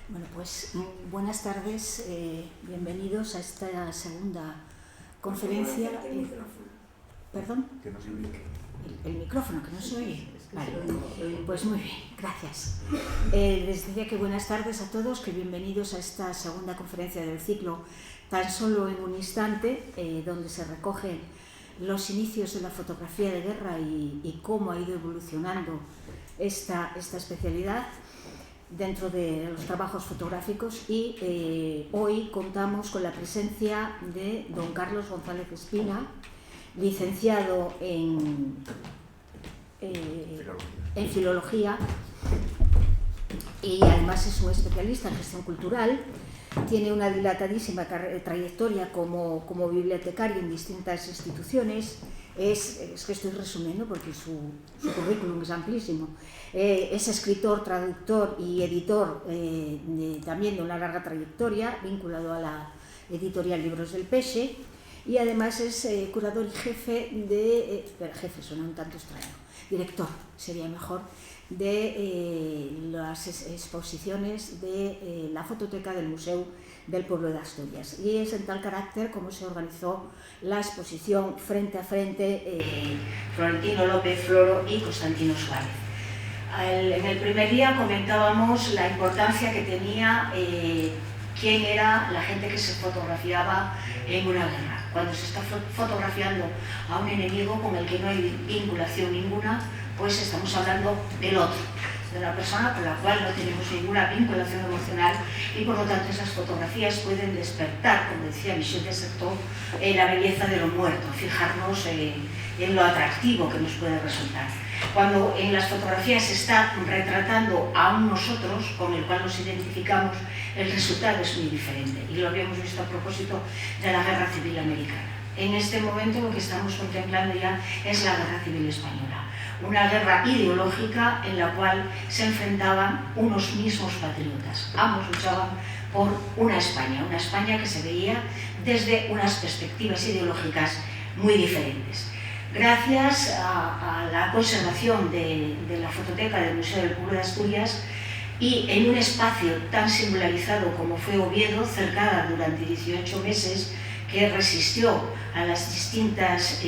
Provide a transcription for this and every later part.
Bueno, pues buenas tardes, bienvenidos a esta segunda conferencia. ¿Perdón? Que no se oye. El micrófono, que no se oye. Vale, pues muy bien, gracias. Les decía que buenas tardes a todos, que bienvenidos a esta segunda conferencia del ciclo Tan solo en un instante, donde se recogen los inicios de la fotografía de guerra y cómo ha ido evolucionando esta especialidad dentro de los trabajos fotográficos. Y hoy contamos con la presencia de don Carlos González Espina, licenciado en Filología, y además es un especialista en gestión cultural. Tiene una dilatadísima trayectoria como bibliotecario en distintas instituciones. Es que estoy resumiendo porque su currículum es amplísimo. Es escritor, traductor y editor también de una larga trayectoria, vinculado a la editorial Libros del Peixe, y además es curador y jefe jefe suena un tanto extraño, director sería mejor, de las exposiciones de la fototeca del Museo del Pueblo de Asturias. Y es en tal carácter como se organizó la exposición Frente a Frente, Florentino López Floro y Constantino Suárez. En el primer día comentábamos la importancia que tenía quién era la gente que se fotografiaba en una guerra. Cuando se está fotografiando a un enemigo con el que no hay vinculación ninguna, pues estamos hablando del otro, de la persona con la cual no tenemos ninguna vinculación emocional, y por lo tanto esas fotografías pueden despertar, como decía Michel de Certeau, la belleza de lo muerto, fijarnos en lo atractivo que nos puede resultar. Cuando en las fotografías se está retratando a un nosotros con el cual nos identificamos, el resultado es muy diferente, y lo habíamos visto a propósito de la Guerra Civil Americana. En este momento lo que estamos contemplando ya es la Guerra Civil Española, una guerra ideológica en la cual se enfrentaban unos mismos patriotas. Ambos luchaban por una España que se veía desde unas perspectivas ideológicas muy diferentes. Gracias a la conservación de la fototeca del Museo del Pueblo de Asturias, y en un espacio tan singularizado como fue Oviedo, cercada durante 18 meses, que resistió a las distintas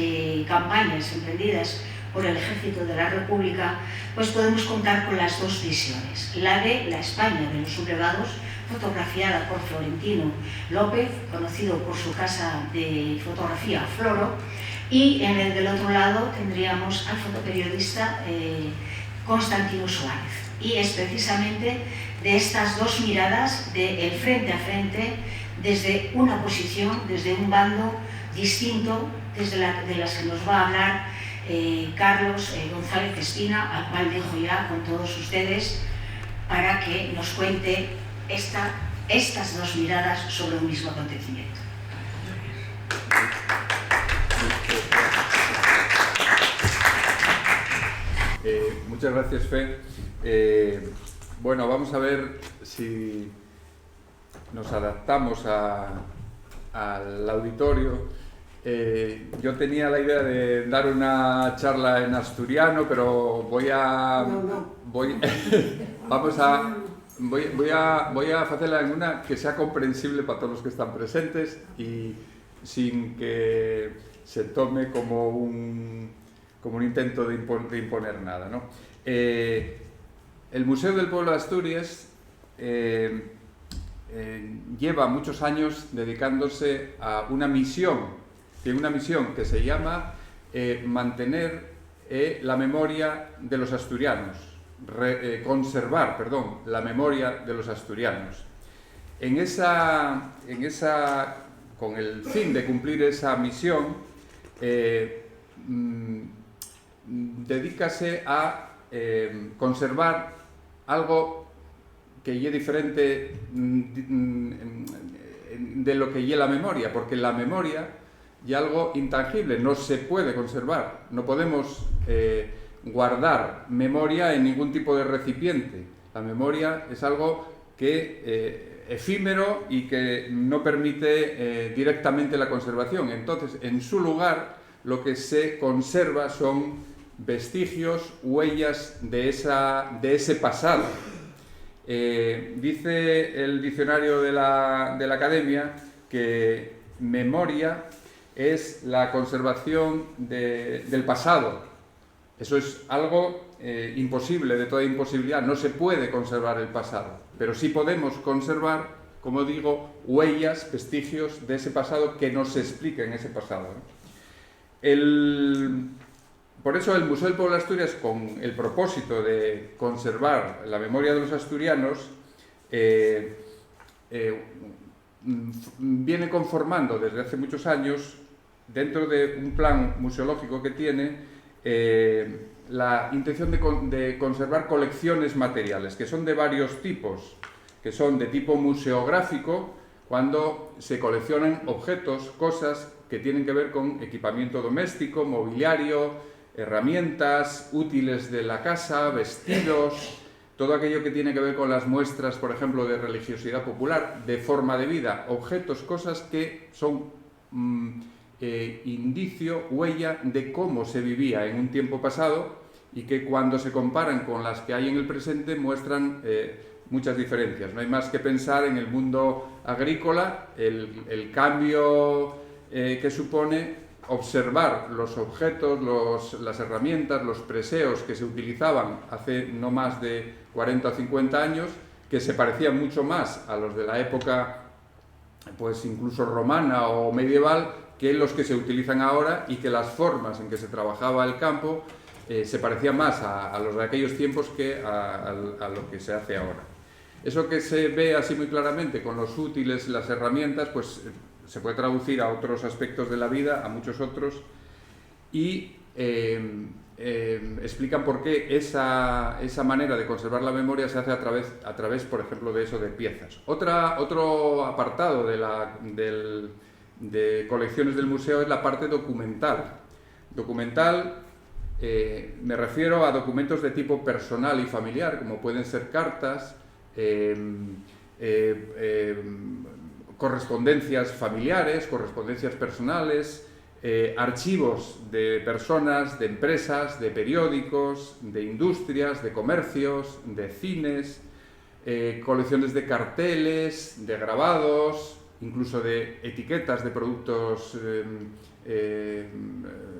campañas emprendidas por el Ejército de la República, pues podemos contar con las dos visiones. La de la España de los sublevados, fotografiada por Florentino López, conocido por su casa de fotografía Floro, y en el del otro lado tendríamos al fotoperiodista Constantino Suárez. Y es precisamente de estas dos miradas, del frente a frente, desde una posición, desde un bando distinto, de las que nos va a hablar Carlos González Espina, al cual dejo ya con todos ustedes para que nos cuente estas dos miradas sobre un mismo acontecimiento. Muchas gracias, Fe. Bueno, vamos a ver si nos adaptamos al auditorio. Yo tenía la idea de dar una charla en asturiano, pero voy a hacerla en una que sea comprensible para todos los que están presentes y sin que se tome como un intento de imponer nada, ¿no? El Museo del Pueblo de Asturias lleva muchos años dedicándose a una misión que se llama mantener la memoria de los asturianos, conservar la memoria de los asturianos. Con el fin de cumplir esa misión, dedícase a conservar algo que es diferente de lo que es la memoria, porque la memoria es algo intangible, no se puede conservar, no podemos guardar memoria en ningún tipo de recipiente. La memoria es algo que efímero y que no permite directamente la conservación. Entonces, en su lugar, lo que se conserva son vestigios, huellas de ese pasado. Dice el diccionario de la Academia que memoria es la conservación del pasado. Eso es algo imposible, de toda imposibilidad. No se puede conservar el pasado, pero sí podemos conservar, como digo, huellas, vestigios de ese pasado que nos expliquen ese pasado, ¿no? Por eso el Museo del Pueblo de Asturias, con el propósito de conservar la memoria de los asturianos, viene conformando desde hace muchos años, dentro de un plan museológico que tiene, la intención de conservar colecciones materiales, que son de varios tipos, que son de tipo museográfico, cuando se coleccionan objetos, cosas que tienen que ver con equipamiento doméstico, mobiliario, herramientas, útiles de la casa, vestidos, todo aquello que tiene que ver con las muestras, por ejemplo, de religiosidad popular, de forma de vida, objetos, cosas que son indicio, huella de cómo se vivía en un tiempo pasado y que cuando se comparan con las que hay en el presente muestran muchas diferencias. No hay más que pensar en el mundo agrícola, el cambio que supone observar los objetos, las herramientas, los preseos que se utilizaban hace no más de 40 o 50 años, que se parecían mucho más a los de la época, pues incluso romana o medieval, que los que se utilizan ahora, y que las formas en que se trabajaba el campo se parecían más a los de aquellos tiempos que a lo que se hace ahora. Eso que se ve así muy claramente con los útiles, las herramientas, pues se puede traducir a otros aspectos de la vida, a muchos otros, y explican por qué esa manera de conservar la memoria se hace a través, por ejemplo, de eso, de piezas. Otro apartado de colecciones del museo es la parte documental. Documental, me refiero a documentos de tipo personal y familiar, como pueden ser cartas, correspondencias familiares, correspondencias personales, archivos de personas, de empresas, de periódicos, de industrias, de comercios, de cines, colecciones de carteles, de grabados, incluso de etiquetas de productos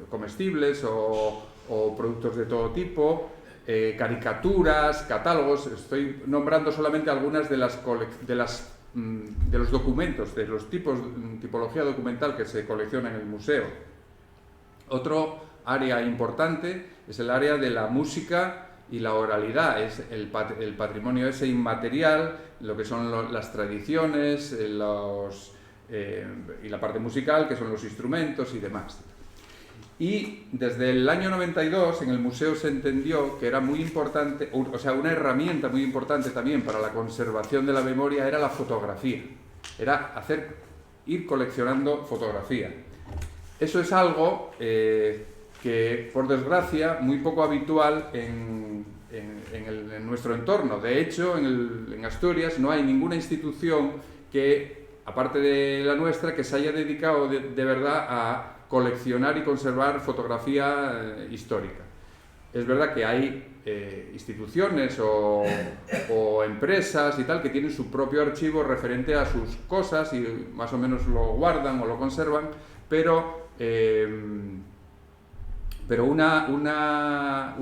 comestibles o productos de todo tipo, caricaturas, catálogos. Estoy nombrando solamente algunas de los documentos, de los tipología documental que se colecciona en el museo. Otro área importante es el área de la música y la oralidad, es el patrimonio ese inmaterial, lo que son las tradiciones y la parte musical, que son los instrumentos y demás. Y desde el año 92 en el museo se entendió que era muy importante, o sea, una herramienta muy importante también para la conservación de la memoria era la fotografía, era ir coleccionando fotografía. Eso es algo que, por desgracia, muy poco habitual en nuestro entorno. De hecho, en Asturias no hay ninguna institución que, aparte de la nuestra, que se haya dedicado de verdad a coleccionar y conservar fotografía histórica. Es verdad que hay instituciones o empresas y tal que tienen su propio archivo referente a sus cosas y más o menos lo guardan o lo conservan, pero una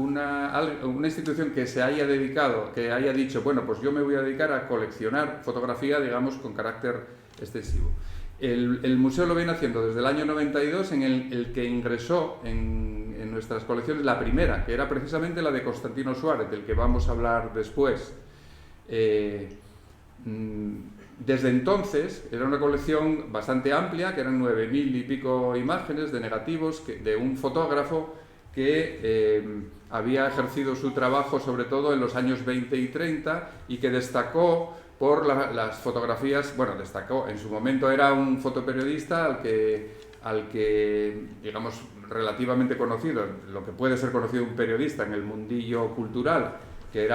institución que se haya dedicado, que haya dicho, bueno, pues yo me voy a dedicar a coleccionar fotografía, digamos, con carácter extensivo. El museo lo viene haciendo desde el año 92, en el que ingresó en nuestras colecciones la primera, que era precisamente la de Constantino Suárez, del que vamos a hablar después. Desde entonces era una colección bastante amplia, que eran 9.000 y pico imágenes de negativos de un fotógrafo que había ejercido su trabajo sobre todo en los años 20 y 30 y que destacó por las fotografías. Bueno, destacó, en su momento era un fotoperiodista al que, digamos, relativamente conocido, lo que puede ser conocido un periodista en el mundillo cultural, que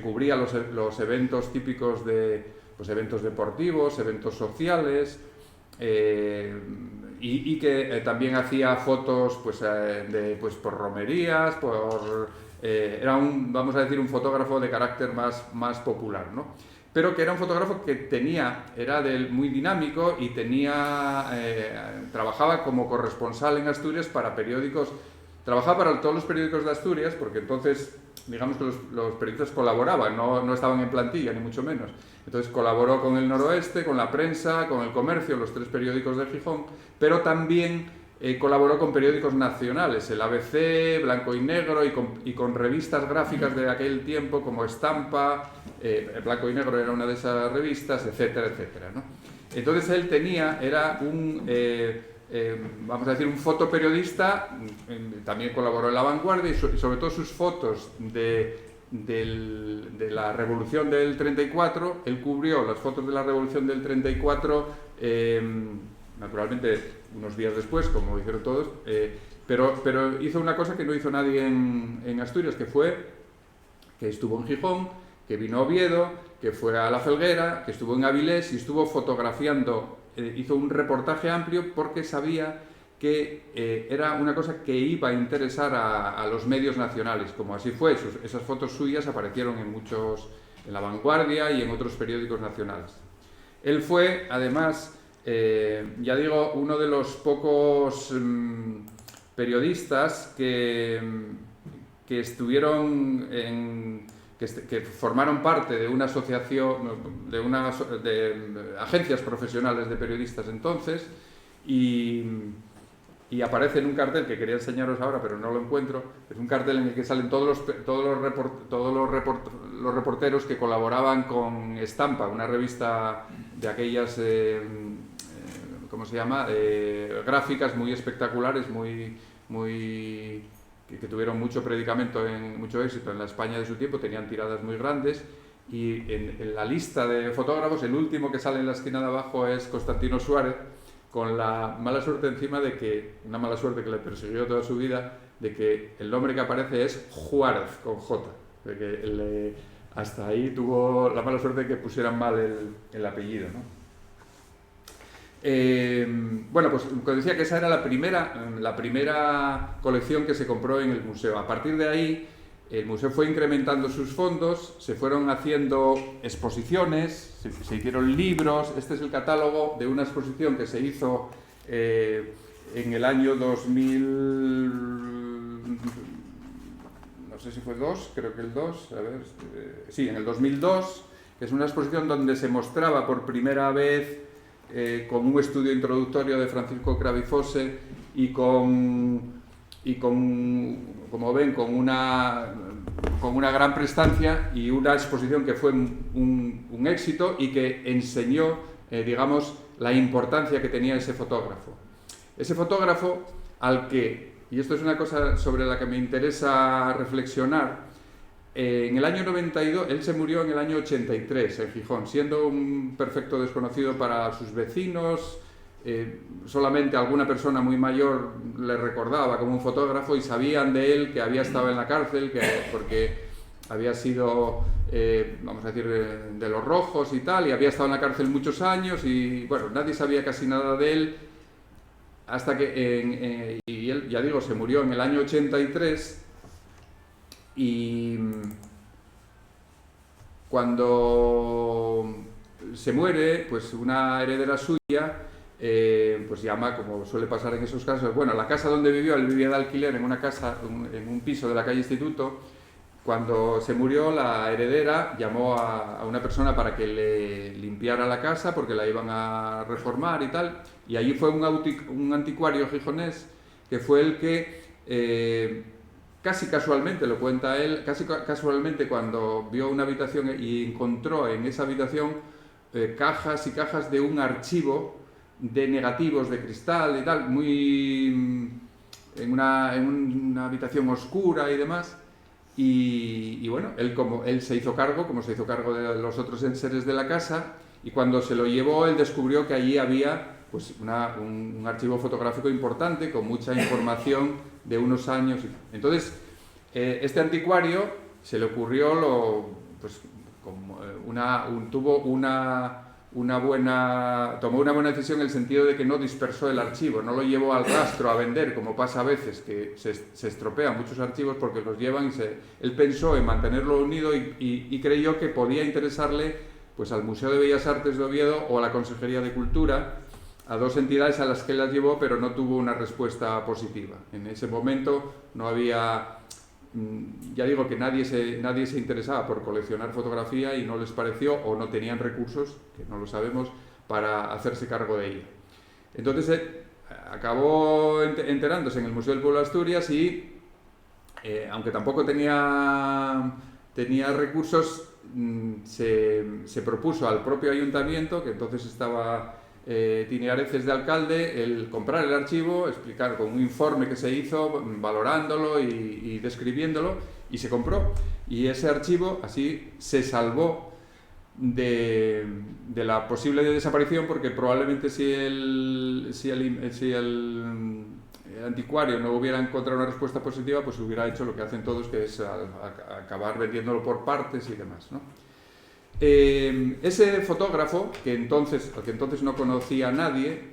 cubría los eventos típicos de eventos deportivos, eventos sociales, y que también hacía fotos pues, por romerías, era vamos a decir, un fotógrafo de carácter más popular, ¿no? Pero que era un fotógrafo que era muy dinámico y trabajaba como corresponsal en Asturias para periódicos, trabajaba para todos los periódicos de Asturias, porque entonces, digamos que los periodistas colaboraban, no estaban en plantilla, ni mucho menos. Entonces colaboró con El Noroeste, con La Prensa, con El Comercio, los 3 periódicos de Gijón, pero también colaboró con periódicos nacionales, el ABC, Blanco y Negro, y con revistas gráficas de aquel tiempo como Estampa, Blanco y Negro era una de esas revistas, etcétera, etcétera, ¿no? Entonces él era vamos a decir, un fotoperiodista, también colaboró en La Vanguardia, y sobre todo sus fotos de la Revolución del 34, él cubrió las fotos de la Revolución del 34, naturalmente unos días después, como hicieron todos, pero hizo una cosa que no hizo nadie en Asturias, que estuvo en Gijón, que vino a Oviedo, que fue a La Felguera, que estuvo en Avilés y estuvo fotografiando, hizo un reportaje amplio porque sabía que era una cosa que iba a interesar a los medios nacionales, como así fue. Esas fotos suyas aparecieron en La Vanguardia y en otros periódicos nacionales. Él fue, además, ya digo, uno de los pocos periodistas que estuvieron que formaron parte de una asociación, de agencias profesionales de periodistas entonces, y aparece en un cartel que quería enseñaros ahora, pero no lo encuentro. Es un cartel en el que salen todos los reporteros que colaboraban con Estampa, una revista de aquellas, ¿cómo se llama?, gráficas muy espectaculares, que tuvieron mucho predicamento, mucho éxito en la España de su tiempo, tenían tiradas muy grandes, y en la lista de fotógrafos, el último que sale en la esquina de abajo es Constantino Suárez, con la mala suerte encima una mala suerte que le persiguió toda su vida, de que el nombre que aparece es Juárez, con J, de que hasta ahí tuvo la mala suerte de que pusieran mal el apellido, ¿no? Bueno, pues decía que esa era la primera colección que se compró en el museo. A partir de ahí, el museo fue incrementando sus fondos, se fueron haciendo exposiciones, se hicieron libros. Este es el catálogo de una exposición que se hizo en el año 2000, no sé si fue 2, creo que el 2, a ver, sí, en el 2002, que es una exposición donde se mostraba por primera vez, con un estudio introductorio de Francisco Cravifose y como ven, con una gran prestancia, y una exposición que fue un éxito y que enseñó, digamos, la importancia que tenía ese fotógrafo. Ese fotógrafo al que, y esto es una cosa sobre la que me interesa reflexionar, en el año 92, él se murió en el año 83 en Gijón, siendo un perfecto desconocido para sus vecinos. Solamente alguna persona muy mayor le recordaba como un fotógrafo y sabían de él que había estado en la cárcel, porque había sido, vamos a decir, de los rojos y tal, y había estado en la cárcel muchos años, y bueno, nadie sabía casi nada de él, hasta que, y él, ya digo, se murió en el año 83, y cuando se muere, pues una heredera suya, pues llama, como suele pasar en esos casos, bueno, la casa donde vivió, él vivía de alquiler en una casa, en un piso de la calle Instituto. Cuando se murió, la heredera llamó a una persona para que le limpiara la casa, porque la iban a reformar y tal, y allí fue un anticuario gijonés, que fue el que, casi casualmente, lo cuenta él, casi casualmente, cuando vio una habitación y encontró en esa habitación cajas y cajas de un archivo de negativos de cristal y tal, en una habitación oscura y demás. Y bueno, él se hizo cargo, como se hizo cargo de los otros enseres de la casa, y cuando se lo llevó, él descubrió que allí había pues un archivo fotográfico importante, con mucha información de unos años. Entonces, este anticuario se le ocurrió tuvo tomó una buena decisión en el sentido de que no dispersó el archivo, no lo llevó al rastro a vender, como pasa a veces, que se estropean muchos archivos porque los llevan él pensó en mantenerlo unido y creyó que podía interesarle pues al Museo de Bellas Artes de Oviedo o a la Consejería de Cultura, a dos entidades a las que las llevó, pero no tuvo una respuesta positiva. En ese momento no había... Ya digo que nadie se interesaba por coleccionar fotografía y no les pareció, o no tenían recursos, que no lo sabemos, para hacerse cargo de ella. Entonces acabó enterándose en el Museo del Pueblo de Asturias y, aunque tampoco tenía recursos, se propuso al propio ayuntamiento, que entonces estaba Tini Areces de alcalde, el comprar el archivo, explicar con un informe que se hizo, valorándolo y describiéndolo, y se compró. Y ese archivo así se salvó de la posible desaparición, porque probablemente si el anticuario no hubiera encontrado una respuesta positiva, pues hubiera hecho lo que hacen todos, que es acabar vendiéndolo por partes y demás, ¿no? Ese fotógrafo, al que entonces no conocía a nadie,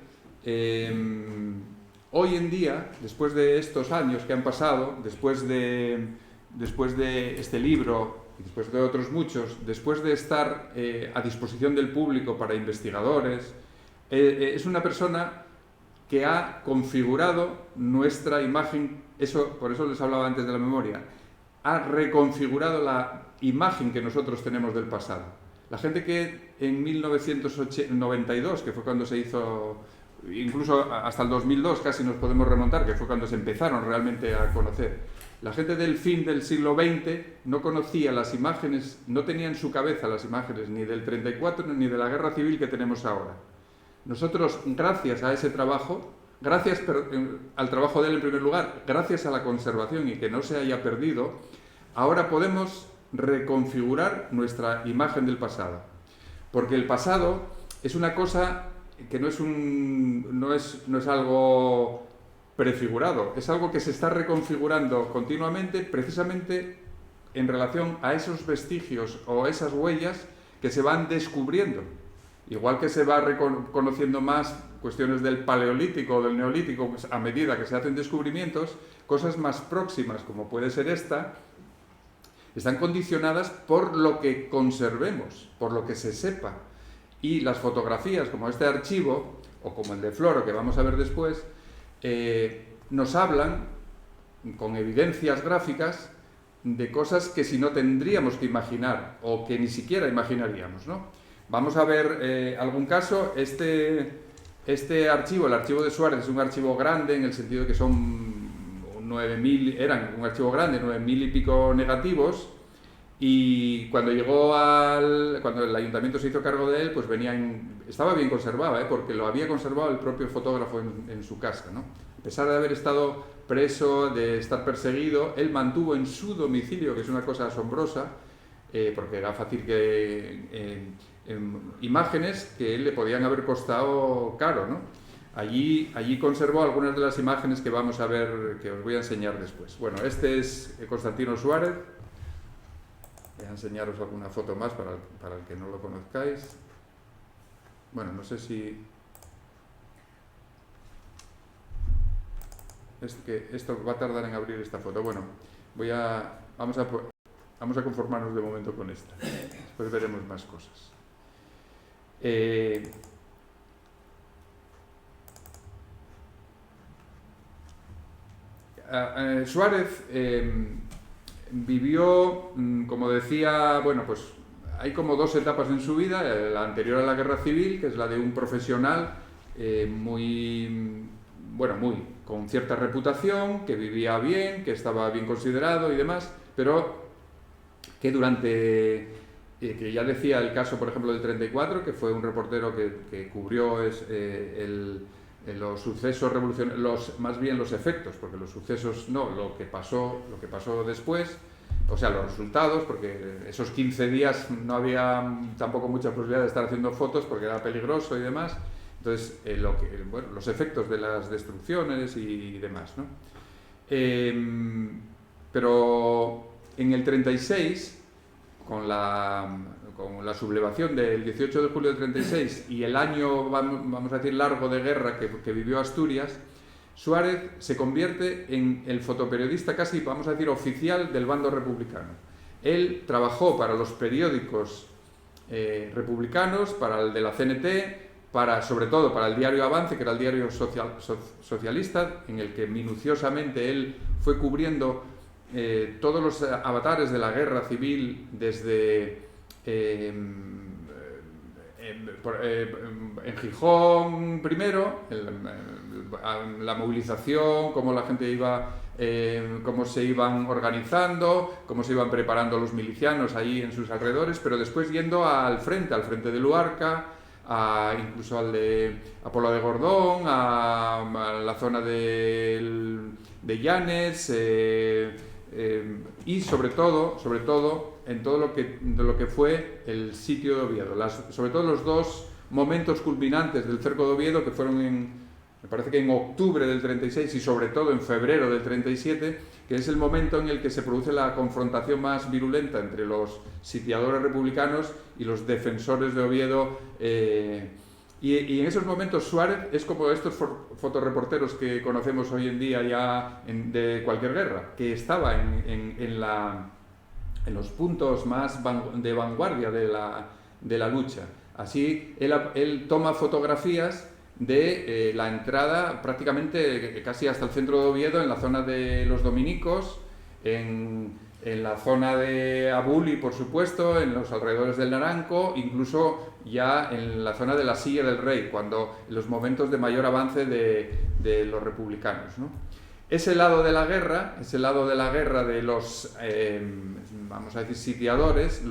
hoy en día, después de estos años que han pasado, después de este libro y después de otros muchos, después de estar a disposición del público para investigadores, es una persona que ha configurado nuestra imagen, por eso les hablaba antes de la memoria, ha reconfigurado la imagen que nosotros tenemos del pasado. La gente que en 1992, que fue cuando se hizo, incluso hasta el 2002 casi nos podemos remontar, que fue cuando se empezaron realmente a conocer, la gente del fin del siglo XX no conocía las imágenes, no tenía en su cabeza las imágenes ni del 34 ni de la guerra civil que tenemos ahora. Nosotros, gracias a ese trabajo, gracias al trabajo de él en primer lugar, gracias a la conservación y que no se haya perdido, ahora podemos reconfigurar nuestra imagen del pasado. Porque el pasado es una cosa que no es algo prefigurado, es algo que se está reconfigurando continuamente, precisamente en relación a esos vestigios o esas huellas que se van descubriendo. Igual que se va reconociendo más cuestiones del paleolítico o del neolítico, pues a medida que se hacen descubrimientos, cosas más próximas, como puede ser esta, están condicionadas por lo que conservemos, por lo que se sepa. Y las fotografías, como este archivo, o como el de Floro, que vamos a ver después, nos hablan, con evidencias gráficas, de cosas que si no tendríamos que imaginar, o que ni siquiera imaginaríamos, ¿no? Vamos a ver algún caso. Este archivo, el archivo de Suárez, es un archivo grande en el sentido de que son 9.000, eran un archivo grande, 9.000 y pico negativos, y cuando cuando el ayuntamiento se hizo cargo de él, pues estaba bien conservado, porque lo había conservado el propio fotógrafo en su casa, ¿no? A pesar de haber estado preso, de estar perseguido, él mantuvo en su domicilio, que es una cosa asombrosa, porque era fácil que imágenes que le podían haber costado caro, ¿no? Allí conservó algunas de las imágenes que vamos a ver, que os voy a enseñar después. Bueno, este es Constantino Suárez. Voy a enseñaros alguna foto más para el que no lo conozcáis. Bueno, no sé si... Es que esto va a tardar en abrir esta foto. Bueno, vamos a conformarnos de momento con esta. Después veremos más cosas. Suárez vivió, como decía, bueno, pues hay como dos etapas en su vida, la anterior a la guerra civil, que es la de un profesional con cierta reputación, que vivía bien, que estaba bien considerado y demás, pero que que ya decía el caso, por ejemplo, del 34, que fue un reportero que cubrió los sucesos revolucionarios, más bien los efectos, porque los sucesos no, lo que pasó después, o sea, los resultados, porque esos 15 días no había tampoco mucha posibilidad de estar haciendo fotos porque era peligroso y demás. Entonces, los efectos de las destrucciones y demás, ¿no? Pero en el 36, con la sublevación del 18 de julio del 36 y el año, vamos a decir, largo de guerra que vivió Asturias, Suárez se convierte en el fotoperiodista casi, vamos a decir, oficial del bando republicano. Él trabajó para los periódicos republicanos, para el de la CNT, sobre todo para el diario Avance, que era el diario socialista, en el que minuciosamente él fue cubriendo todos los avatares de la guerra civil desde en Gijón primero, la movilización, cómo la gente iba, cómo se iban organizando, cómo se iban preparando los milicianos ahí en sus alrededores, pero después yendo al frente de Luarca, incluso a Pola de Gordón, a la zona de Llanes, y sobre todo en todo lo que fue el sitio de Oviedo, sobre todo los dos momentos culminantes del cerco de Oviedo, que fueron me parece que en octubre del 36 y sobre todo en febrero del 37, que es el momento en el que se produce la confrontación más virulenta entre los sitiadores republicanos y los defensores de Oviedo. Y en esos momentos Suárez es como estos fotoreporteros que conocemos hoy en día ya de cualquier guerra, que estaba en los puntos más de vanguardia de la lucha. Así, él toma fotografías de la entrada prácticamente casi hasta el centro de Oviedo, en la zona de los dominicos, en la zona de Abuli, por supuesto, en los alrededores del Naranco, incluso ya en la zona de la Silla del Rey, cuando en los momentos de mayor avance de los republicanos, ¿no? Ese lado de la guerra de los, vamos a decir, sitiadores,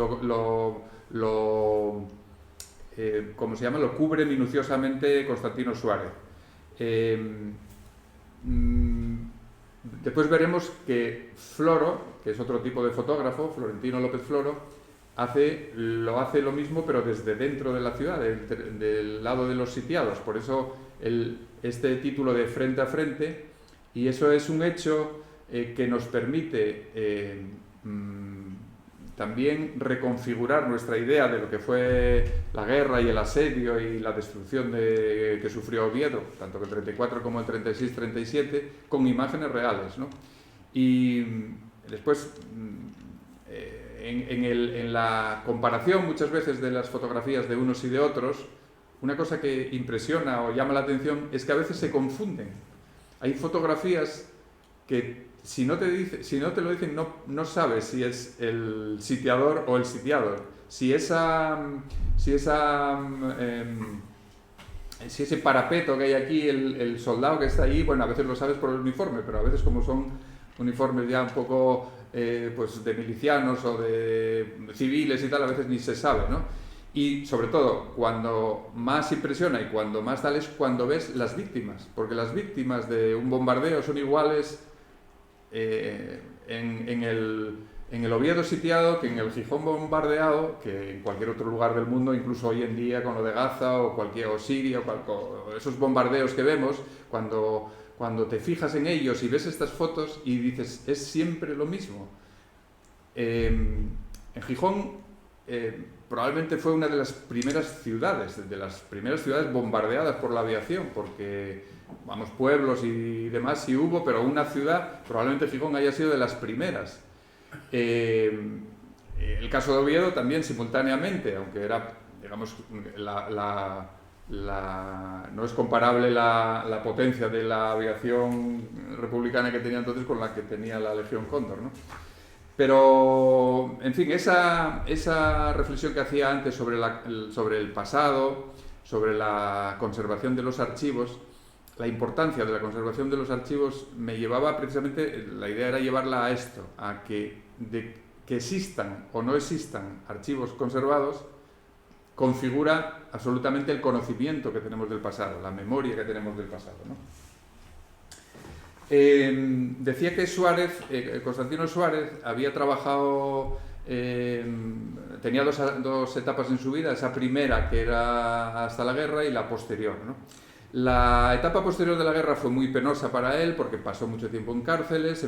¿cómo se llama? Lo cubre minuciosamente Constantino Suárez. Después veremos que Floro, que es otro tipo de fotógrafo, Florentino López Floro, lo hace lo mismo, pero desde dentro de la ciudad, del lado de los sitiados. Por eso este título de Frente a Frente, y eso es un hecho que nos permite también reconfigurar nuestra idea de lo que fue la guerra y el asedio y la destrucción que sufrió Oviedo, tanto el 34 como el 36-37, con imágenes reales, ¿no? Y después, en la comparación muchas veces de las fotografías de unos y de otros, una cosa que impresiona o llama la atención es que a veces se confunden. Hay fotografías que si no te lo dicen, no sabes si es el sitiador o el sitiado. Si ese parapeto que hay aquí, el soldado que está ahí, bueno, a veces lo sabes por el uniforme, pero a veces como son uniformes ya un poco pues de milicianos o de civiles y tal, a veces ni se sabe, ¿no? Y sobre todo, cuando más impresiona y cuando más tal es cuando ves las víctimas, porque las víctimas de un bombardeo son iguales en el Oviedo sitiado que en el Gijón bombardeado, que en cualquier otro lugar del mundo, incluso hoy en día con lo de Gaza o Siria, o esos bombardeos que vemos, cuando te fijas en ellos y ves estas fotos y dices, es siempre lo mismo. En Gijón probablemente fue una de las primeras ciudades bombardeadas por la aviación, porque vamos, pueblos y demás sí hubo, pero una ciudad, probablemente Gijón haya sido de las primeras. El caso de Oviedo también simultáneamente, aunque era, digamos, no es comparable la potencia de la aviación republicana que tenía entonces con la que tenía la Legión Cóndor, ¿no? Pero, en fin, esa reflexión que hacía antes sobre el pasado, sobre la conservación de los archivos, la importancia de la conservación de los archivos, me llevaba precisamente, la idea era llevarla a esto, a que existan o no existan archivos conservados, configura absolutamente el conocimiento que tenemos del pasado, la memoria que tenemos del pasado, ¿no? Decía que Constantino Suárez había trabajado, tenía dos etapas en su vida, esa primera que era hasta la guerra y la posterior, ¿no? La etapa posterior de la guerra fue muy penosa para él porque pasó mucho tiempo en cárceles,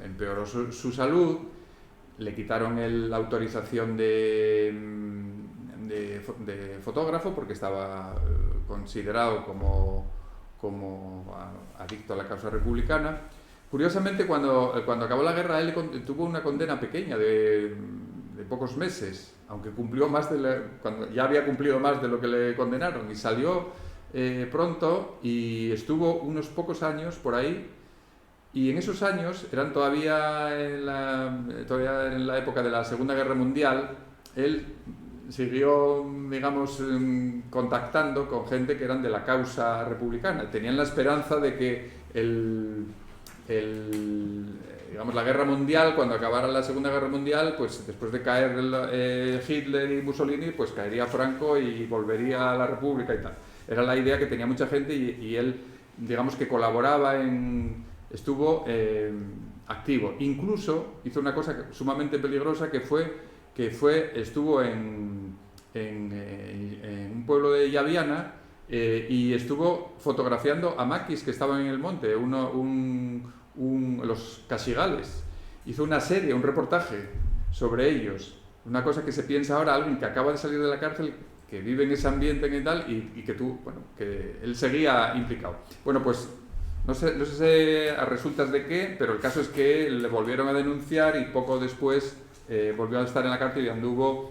empeoró su salud, le quitaron la autorización de fotógrafo porque estaba considerado como adicto a la causa republicana. Curiosamente, cuando acabó la guerra, él tuvo una condena pequeña de pocos meses, aunque cumplió cuando ya había cumplido más de lo que le condenaron, y salió pronto y estuvo unos pocos años por ahí. Y en esos años, eran todavía en la época de la Segunda Guerra Mundial, él siguió, digamos, contactando con gente que eran de la causa republicana. Tenían la esperanza de que digamos, la guerra mundial, cuando acabara la Segunda Guerra Mundial, pues después de caer Hitler y Mussolini, pues caería Franco y volvería a la República y tal. Era la idea que tenía mucha gente y él, digamos, que colaboraba estuvo activo. Incluso hizo una cosa sumamente peligrosa estuvo en un pueblo de Llaviana y estuvo fotografiando a maquis que estaban en el monte, los casigales. Hizo una serie, un reportaje sobre ellos. Una cosa que se piensa ahora, alguien que acaba de salir de la cárcel, que vive en ese ambiente y tal, y que él seguía implicado. Bueno, pues no sé a resultas de qué, pero el caso es que le volvieron a denunciar y poco después volvió a estar en la cárcel y anduvo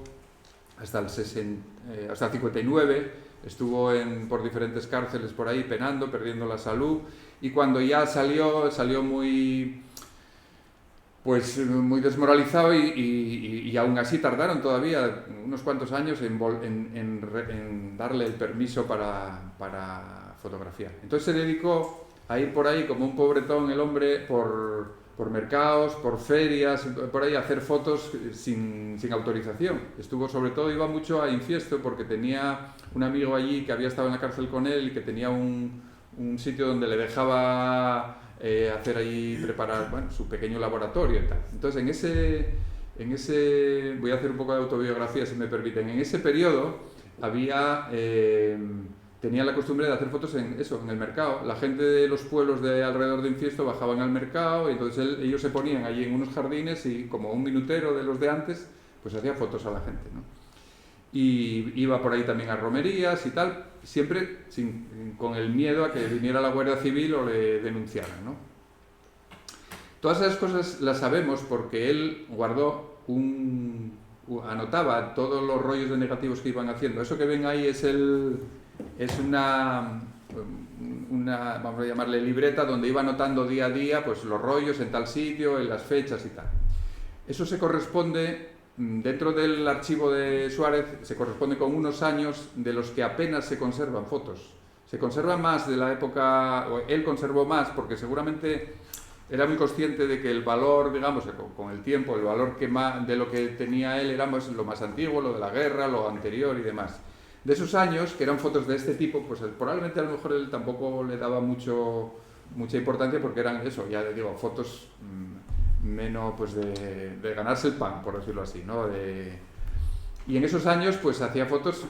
hasta el 59, estuvo por diferentes cárceles por ahí penando, perdiendo la salud, y cuando ya salió muy desmoralizado y aún así tardaron todavía unos cuantos años en darle el permiso para fotografiar. Entonces se dedicó a ir por ahí como un pobretón el hombre por mercados, por ferias, por ahí a hacer fotos sin autorización. Sobre todo iba mucho a Infiesto porque tenía un amigo allí que había estado en la cárcel con él y que tenía un sitio donde le dejaba preparar su pequeño laboratorio y tal. Entonces en ese voy a hacer un poco de autobiografía si me permiten. En ese periodo tenía la costumbre de hacer fotos en el mercado. La gente de los pueblos de alrededor de Infiesto bajaban al mercado y entonces ellos se ponían allí en unos jardines y como un minutero de los de antes, pues hacía fotos a la gente, ¿no? Y iba por ahí también a romerías y tal, siempre con el miedo a que viniera la Guardia Civil o le denunciaran, ¿no? Todas esas cosas las sabemos porque él anotaba todos los rollos de negativos que iban haciendo. Eso que ven ahí es una, vamos a llamarle libreta, donde iba anotando día a día pues los rollos en tal sitio, en las fechas y tal. Eso se corresponde, dentro del archivo de Suárez, se corresponde con unos años de los que apenas se conservan fotos. Se conserva más de la época, o él conservó más, porque seguramente era muy consciente de que el valor, digamos, con el tiempo, el valor de lo que tenía él era lo más antiguo, lo de la guerra, lo anterior y demás. De esos años, que eran fotos de este tipo, pues probablemente a lo mejor él tampoco le daba mucha importancia porque eran ya digo, fotos menos pues de ganarse el pan, por decirlo así, ¿no? Y en esos años pues hacía fotos,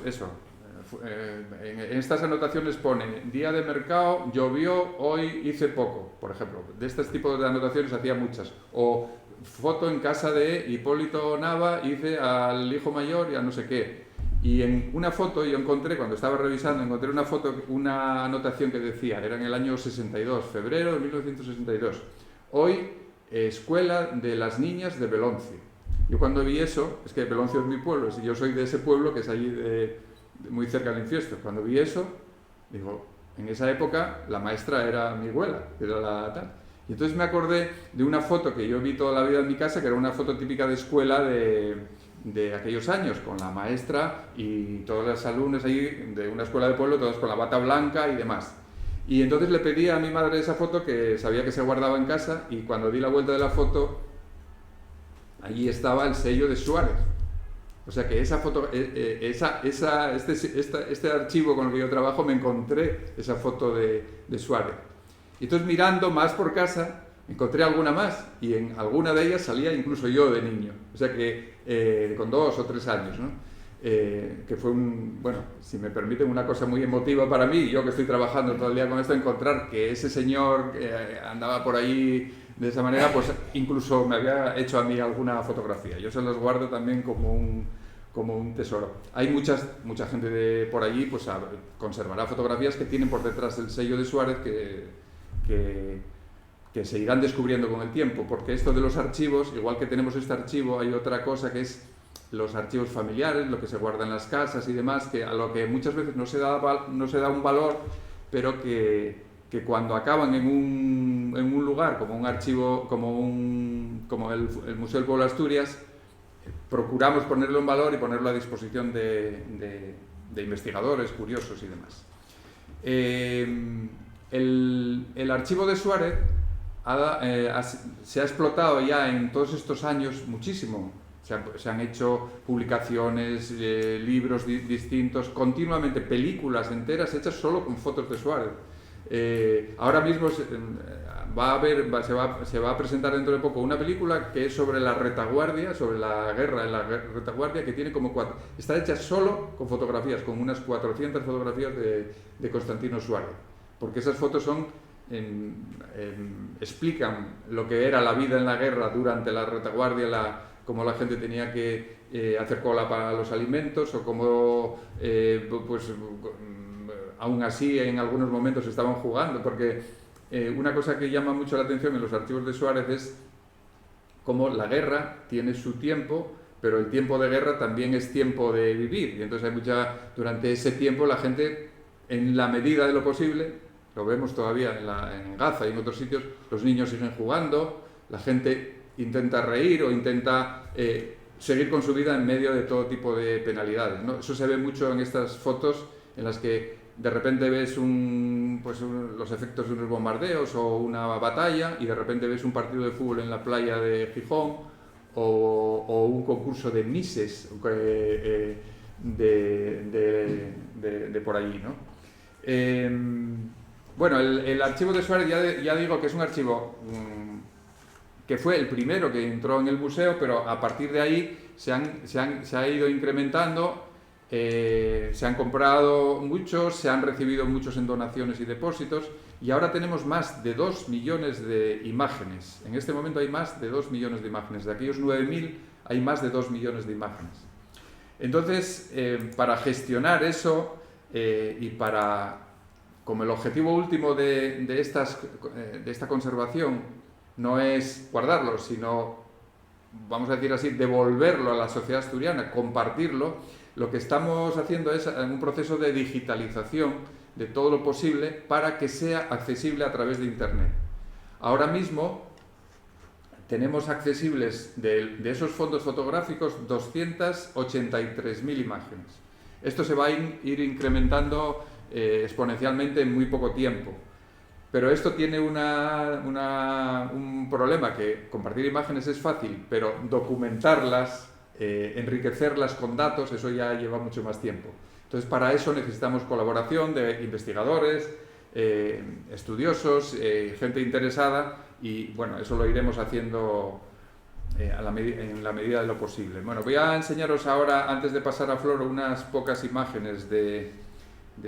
en estas anotaciones pone día de mercado, llovió, hoy hice poco, por ejemplo. De este tipo de anotaciones hacía muchas. O foto en casa de Hipólito Nava, hice al hijo mayor y a no sé qué. Y en una foto yo cuando estaba revisando, encontré una anotación que decía, era en el año 62, febrero de 1962, hoy escuela de las niñas de Beloncio. Yo cuando vi eso, es que Beloncio es mi pueblo, yo soy de ese pueblo que es allí muy cerca del Infiesto. Cuando vi eso, digo, en esa época la maestra era mi abuela, que era la tal. Y entonces me acordé de una foto que yo vi toda la vida en mi casa, que era una foto típica de escuela de aquellos años, con la maestra y todos los alumnos ahí de una escuela de pueblo, todos con la bata blanca y demás. Y entonces le pedí a mi madre esa foto, que sabía que se guardaba en casa, y cuando di la vuelta de la foto, allí estaba el sello de Suárez. O sea que esa foto, este archivo con el que yo trabajo, me encontré esa foto de Suárez. Y entonces mirando más por casa, encontré alguna más, y en alguna de ellas salía incluso yo de niño. O sea que con 2 o 3 años, ¿no? Que fue si me permiten, una cosa muy emotiva para mí, yo que estoy trabajando todo el día con esto, encontrar que ese señor andaba por ahí De esa manera, pues incluso me había hecho a mí alguna fotografía. Yo se las guardo también como un tesoro. Hay mucha gente por allí, pues conservará fotografías que tienen por detrás el sello de Suárez que se irán descubriendo con el tiempo, porque esto de los archivos, igual que tenemos este archivo, hay otra cosa que es los archivos familiares, lo que se guarda en las casas y demás, que a lo que muchas veces no se da un valor, pero que cuando acaban en un lugar como un archivo, como el Museo del Pueblo de Asturias, procuramos ponerlo en valor y ponerlo a disposición de investigadores, curiosos y demás. El archivo de Suárez se ha explotado ya en todos estos años muchísimo. Se han hecho publicaciones, libros distintos, continuamente películas enteras hechas solo con fotos de Suárez. Ahora mismo se va a presentar dentro de poco una película que es sobre la retaguardia, sobre la guerra en la retaguardia, que tiene como está hecha solo con fotografías, con unas 400 fotografías de Constantino Suárez, porque esas fotos explican lo que era la vida en la guerra durante la retaguardia, cómo la gente tenía que hacer cola para los alimentos, o cómo aún así en algunos momentos estaban jugando, porque una cosa que llama mucho la atención en los archivos de Suárez es cómo la guerra tiene su tiempo, pero el tiempo de guerra también es tiempo de vivir, y entonces durante ese tiempo la gente, en la medida de lo posible, lo vemos todavía en Gaza y en otros sitios, los niños siguen jugando, la gente intenta reír o intenta seguir con su vida en medio de todo tipo de penalidades, ¿no? Eso se ve mucho en estas fotos en las que de repente ves los efectos de unos bombardeos o una batalla, y de repente ves un partido de fútbol en la playa de Gijón o un concurso de mises de por allí, ¿no? Bueno, el archivo de Suárez ya digo que es un archivo que fue el primero que entró en el museo, pero a partir de ahí se ha ido incrementando. Se han comprado muchos, se han recibido muchos en donaciones y depósitos, y ahora tenemos más de 2 millones de imágenes. En este momento hay más de 2 millones de imágenes. De aquellos 9.000 hay más de 2 millones de imágenes. Entonces, para gestionar eso como el objetivo último de esta conservación no es guardarlo, sino, vamos a decir así, devolverlo a la sociedad asturiana, compartirlo, lo que estamos haciendo es un proceso de digitalización de todo lo posible para que sea accesible a través de Internet. Ahora mismo tenemos accesibles de esos fondos fotográficos 283.000 imágenes. Esto se va a ir incrementando exponencialmente en muy poco tiempo. Pero esto tiene un problema, que compartir imágenes es fácil, pero documentarlas, enriquecerlas con datos, eso ya lleva mucho más tiempo. Entonces, para eso necesitamos colaboración de investigadores, estudiosos, gente interesada, y bueno, eso lo iremos haciendo en la medida de lo posible. Bueno, voy a enseñaros ahora, antes de pasar a Floro, unas pocas imágenes de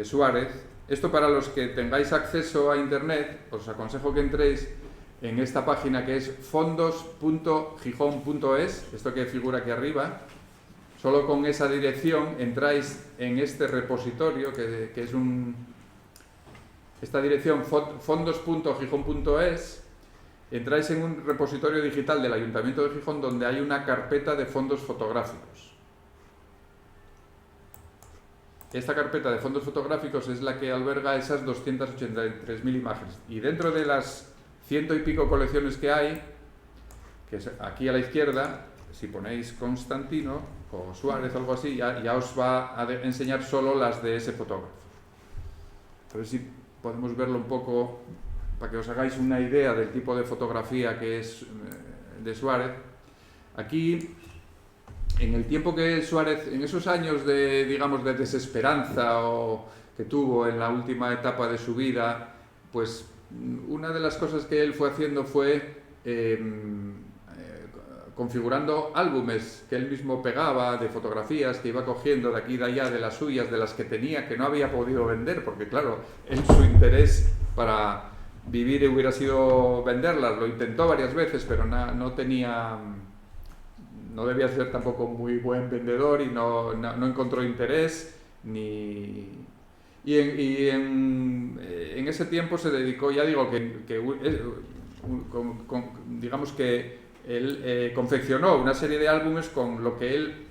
Suárez. Esto, para los que tengáis acceso a Internet, os aconsejo que entréis en esta página, que es fondos.gijón.es, esto que figura aquí arriba. Solo con esa dirección entráis en este repositorio, que es esta dirección, fondos.gijón.es. Entráis en un repositorio digital del Ayuntamiento de Gijón, donde hay una carpeta de fondos fotográficos. Esta carpeta de fondos fotográficos es la que alberga esas 283.000 imágenes. Y dentro de las 100 y pico colecciones que hay, que es aquí a la izquierda, si ponéis Constantino o Suárez o algo así, ya os va a enseñar solo las de ese fotógrafo. A ver si podemos verlo un poco para que os hagáis una idea del tipo de fotografía que es de Suárez. Aquí, en el tiempo que Suárez, en esos años de desesperanza que tuvo en la última etapa de su vida, pues una de las cosas que él fue haciendo fue configurando álbumes que él mismo pegaba de fotografías que iba cogiendo de aquí y de allá, de las suyas, de las que tenía, que no había podido vender, porque claro, su interés para vivir hubiera sido venderlas. Lo intentó varias veces, pero no debía ser tampoco muy buen vendedor y no encontró interés en ese tiempo se dedicó, ya digo, digamos que él confeccionó una serie de álbumes con lo que él,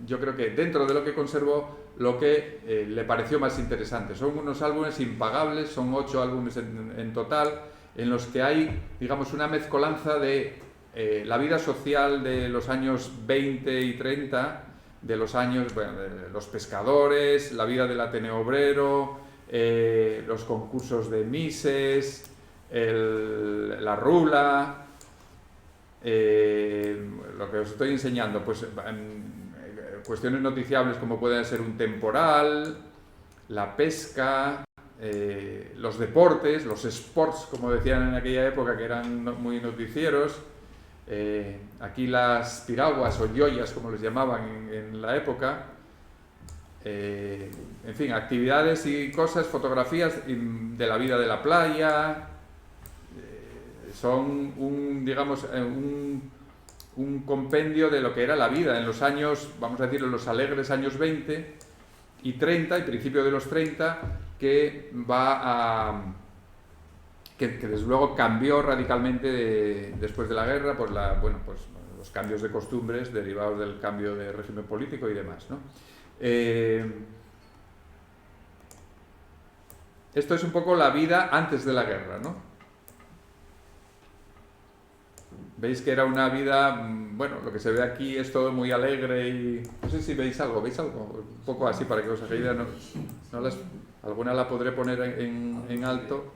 yo creo que dentro de lo que conservó, lo que le pareció más interesante. Son unos álbumes impagables, son 8 álbumes en total, en los que hay, digamos, una mezcolanza de la vida social de los años 20 y 30, de los años, bueno, de los pescadores, la vida del Ateneo Obrero, los concursos de Mises, la rula, lo que os estoy enseñando, pues cuestiones noticiables como pueden ser un temporal, la pesca, los deportes, los sports, como decían en aquella época, que eran muy noticieros. Aquí las piraguas o yoyas, como les llamaban en la época. En fin, actividades y cosas, fotografías de la vida de la playa. Son digamos, un compendio de lo que era la vida en los años, vamos a decir, en los alegres años 20 y 30, y principio de los 30, que desde luego cambió radicalmente después de la guerra por pues los cambios de costumbres derivados del cambio de régimen político y demás, ¿no? Esto es un poco la vida antes de la guerra, ¿no? Veis que era una vida, bueno, lo que se ve aquí es todo muy alegre y... No sé si veis algo, un poco así para que os hagáis idea, alguna la podré poner en alto.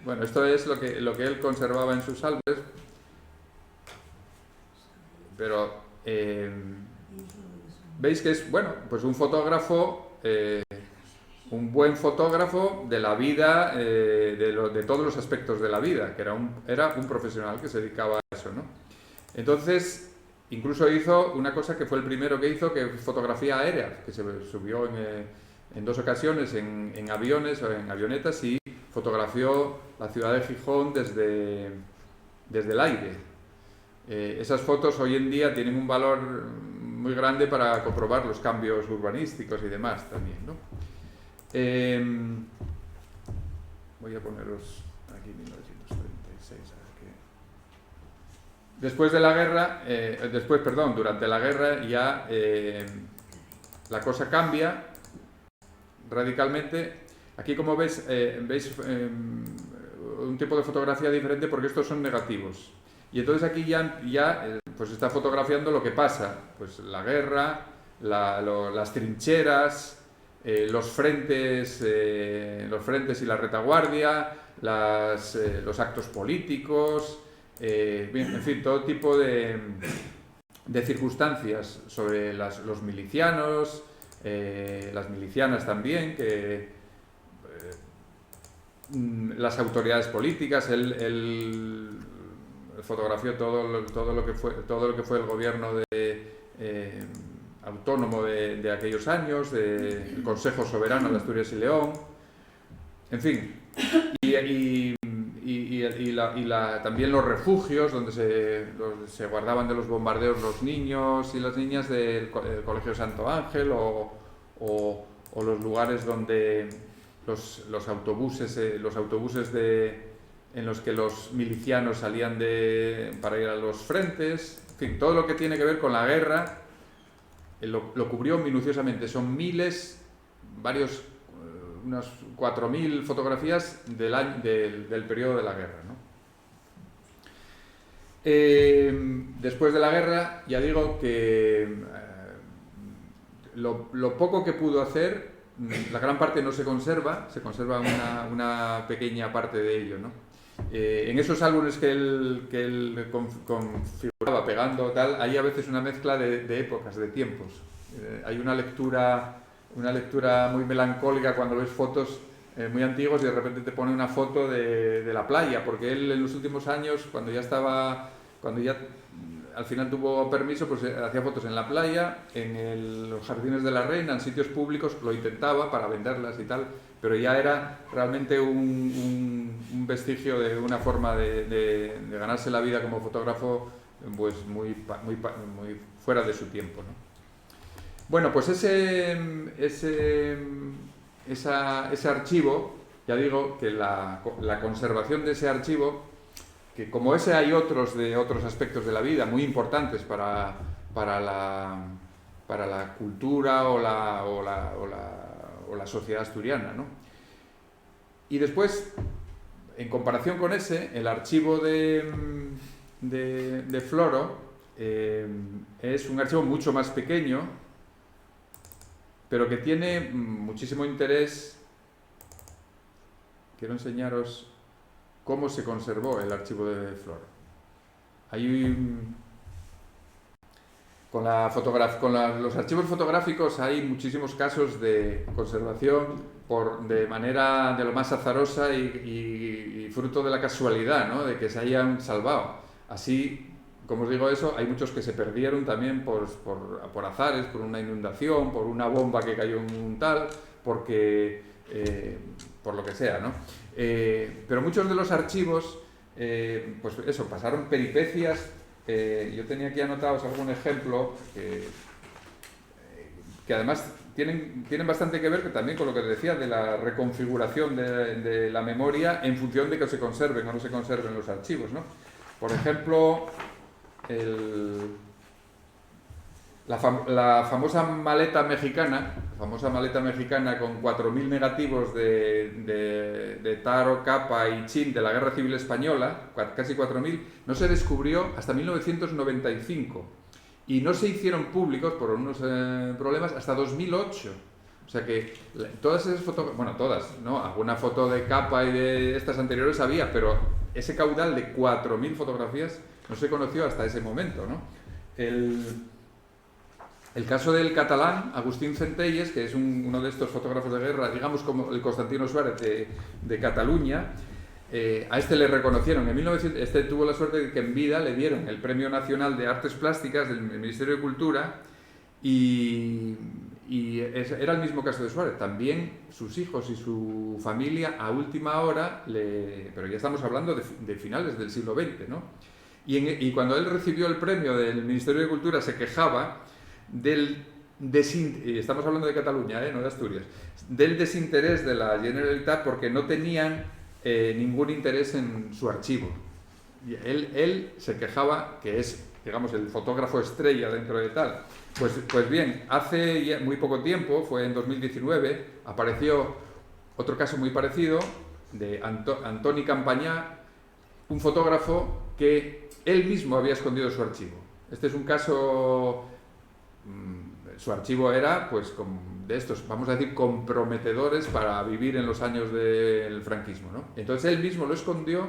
Bueno, esto es lo que él conservaba en sus álbumes, pero veis que es, bueno, pues un fotógrafo, un buen fotógrafo de la vida, de todos los aspectos de la vida, que era un profesional que se dedicaba a eso, ¿no? Entonces, incluso hizo una cosa que fue el primero que hizo, que fotografía aérea, que se subió en 2 ocasiones en aviones o en avionetas y fotografió la ciudad de Gijón desde el aire. Esas fotos hoy en día tienen un valor muy grande para comprobar los cambios urbanísticos y demás también, ¿no? Voy a poneros aquí 1936. Después de la guerra, durante la guerra ya la cosa cambia radicalmente. Aquí, como veis, un tipo de fotografía diferente porque estos son negativos. Y entonces aquí ya pues está fotografiando lo que pasa, pues la guerra, las trincheras, los frentes y la retaguardia, los actos políticos, en fin, todo tipo de circunstancias sobre los milicianos, las milicianas también, las autoridades políticas. Él fotografió todo lo que fue el gobierno autónomo de aquellos años, del Consejo Soberano de Asturias y León, en fin, también los refugios donde se guardaban de los bombardeos los niños y las niñas del Colegio Santo Ángel, o los lugares donde los autobuses en los que los milicianos salían para ir a los frentes, en fin, todo lo que tiene que ver con la guerra lo cubrió minuciosamente. Son unas 4.000 fotografías del periodo de la guerra, ¿no? Después de la guerra, ya digo que lo poco que pudo hacer, la gran parte no se conserva una pequeña parte de ello, ¿no? En esos álbumes que él configuraba pegando tal, hay a veces una mezcla de épocas, de tiempos. Hay una lectura muy melancólica cuando ves fotos muy antiguas y de repente te pone una foto de la playa, porque él en los últimos años, cuando ya al final tuvo permiso, pues hacía fotos en la playa, en los jardines de la Reina, en sitios públicos, lo intentaba para venderlas y tal, pero ya era realmente un vestigio de una forma de ganarse la vida como fotógrafo, pues muy fuera de su tiempo, ¿no? Bueno, pues ese archivo, ya digo que la conservación de ese archivo, que como ese hay otros de otros aspectos de la vida muy importantes para la cultura o la sociedad asturiana, ¿no? Y después, en comparación con ese, el archivo de Floro es un archivo mucho más pequeño, pero que tiene muchísimo interés. Quiero enseñaros cómo se conservó el archivo de Floro. Con los archivos fotográficos hay muchísimos casos de conservación de manera de lo más azarosa y fruto de la casualidad, ¿no? De que se hayan salvado. Así, como os digo eso, hay muchos que se perdieron también por azares, por una inundación, por una bomba que cayó en un tal, por lo que sea, ¿no? Pero muchos de los archivos, pues eso, pasaron peripecias. Yo tenía aquí anotados algún ejemplo que además tienen bastante que ver también con lo que decía de la reconfiguración de la memoria en función de que se conserven o no se conserven los archivos, ¿no? Por ejemplo, la famosa maleta mexicana con 4.000 negativos de Taro, Capa y Chin de la Guerra Civil Española, casi 4.000, no se descubrió hasta 1995 y no se hicieron públicos por unos problemas hasta 2008. O sea que todas esas fotos, bueno, todas, ¿no? Alguna foto de Capa y de estas anteriores había, pero ese caudal de 4.000 fotografías no se conoció hasta ese momento, ¿no? El caso del catalán, Agustín Centelles, que es uno de estos fotógrafos de guerra, digamos como el Constantino Suárez de Cataluña, a este le reconocieron. Este tuvo la suerte de que en vida le dieron el Premio Nacional de Artes Plásticas del Ministerio de Cultura y era el mismo caso de Suárez. También sus hijos y su familia a última hora, pero ya estamos hablando de finales del siglo XX, ¿no? Y cuando él recibió el premio del Ministerio de Cultura se quejaba estamos hablando de Cataluña, no de Asturias, del desinterés de la Generalitat porque no tenían ningún interés en su archivo. Y él se quejaba, que es, digamos, el fotógrafo estrella dentro de tal. Pues bien, hace ya muy poco tiempo, fue en 2019, apareció otro caso muy parecido de Antoni Campañá, un fotógrafo que él mismo había escondido su archivo. Este es un caso... Su archivo era, pues, de estos, vamos a decir, comprometedores para vivir en los años del franquismo, ¿no? Entonces él mismo lo escondió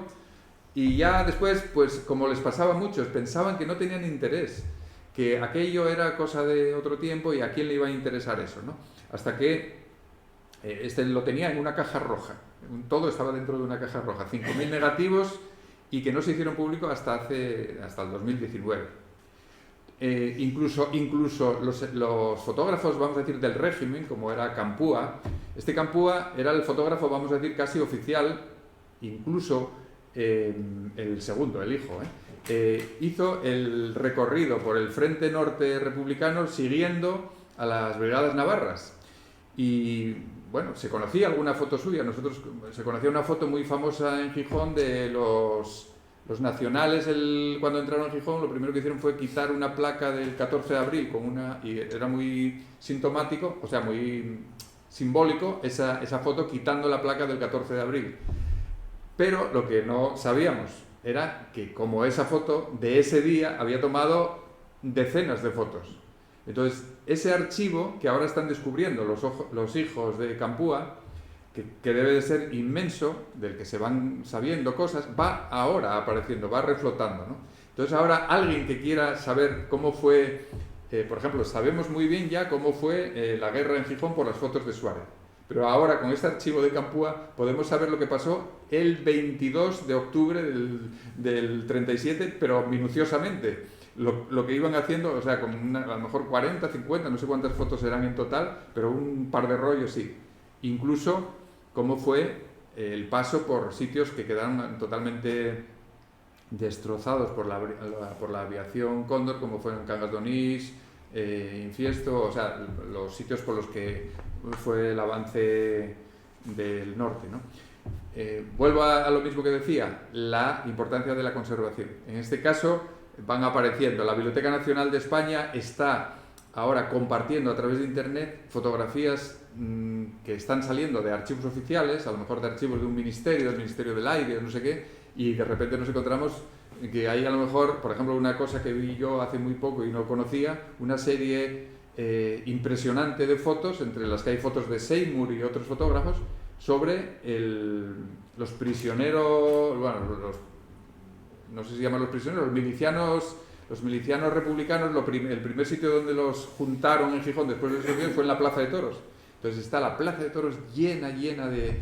y ya después, pues, como les pasaba a muchos, pensaban que no tenían interés, que aquello era cosa de otro tiempo y a quién le iba a interesar eso, ¿no? Hasta que este lo tenía en una caja roja, todo estaba dentro de una caja roja, 5.000 negativos y que no se hicieron públicos hasta el 2019. Incluso los fotógrafos, vamos a decir, del régimen, como era Campúa, este Campúa era el fotógrafo, vamos a decir, casi oficial, incluso el segundo, el hijo, hizo el recorrido por el Frente Norte Republicano siguiendo a las brigadas navarras. Y bueno, se conocía alguna foto suya, se conocía una foto muy famosa en Gijón de los nacionales. Cuando entraron a Gijón, lo primero que hicieron fue quitar una placa del 14 de abril y era muy sintomático, o sea, muy simbólico esa foto quitando la placa del 14 de abril. Pero lo que no sabíamos era que como esa foto de ese día había tomado decenas de fotos. Entonces, ese archivo que ahora están descubriendo los hijos de Campúa, que debe de ser inmenso, del que se van sabiendo cosas, va ahora apareciendo, va reflotando, ¿no? Entonces ahora alguien que quiera saber cómo fue, por ejemplo, sabemos muy bien ya cómo fue la guerra en Gijón por las fotos de Suárez, Pero ahora, con este archivo de Campúa, podemos saber lo que pasó el 22 de octubre del 37, pero minuciosamente. Lo que iban haciendo, o sea, con a lo mejor 40, 50, no sé cuántas fotos eran en total, pero un par de rollos sí. Incluso cómo fue el paso por sitios que quedaron totalmente destrozados por la aviación Cóndor, como fueron Cangas de Onís, Infiesto, o sea, los sitios por los que fue el avance del norte, ¿no? Vuelvo a lo mismo que decía, la importancia de la conservación. En este caso van apareciendo, la Biblioteca Nacional de España está ahora compartiendo a través de internet fotografías que están saliendo de archivos oficiales, a lo mejor de archivos de un ministerio, del Ministerio del Aire, no sé qué, y de repente nos encontramos que hay a lo mejor, por ejemplo, una cosa que vi yo hace muy poco y no conocía, una serie impresionante de fotos, entre las que hay fotos de Seymour y otros fotógrafos, sobre los prisioneros, bueno, no sé si llaman los prisioneros, los milicianos republicanos, el primer sitio donde los juntaron en Gijón después de la revolución fue en la Plaza de Toros. Entonces está la Plaza de Toros llena de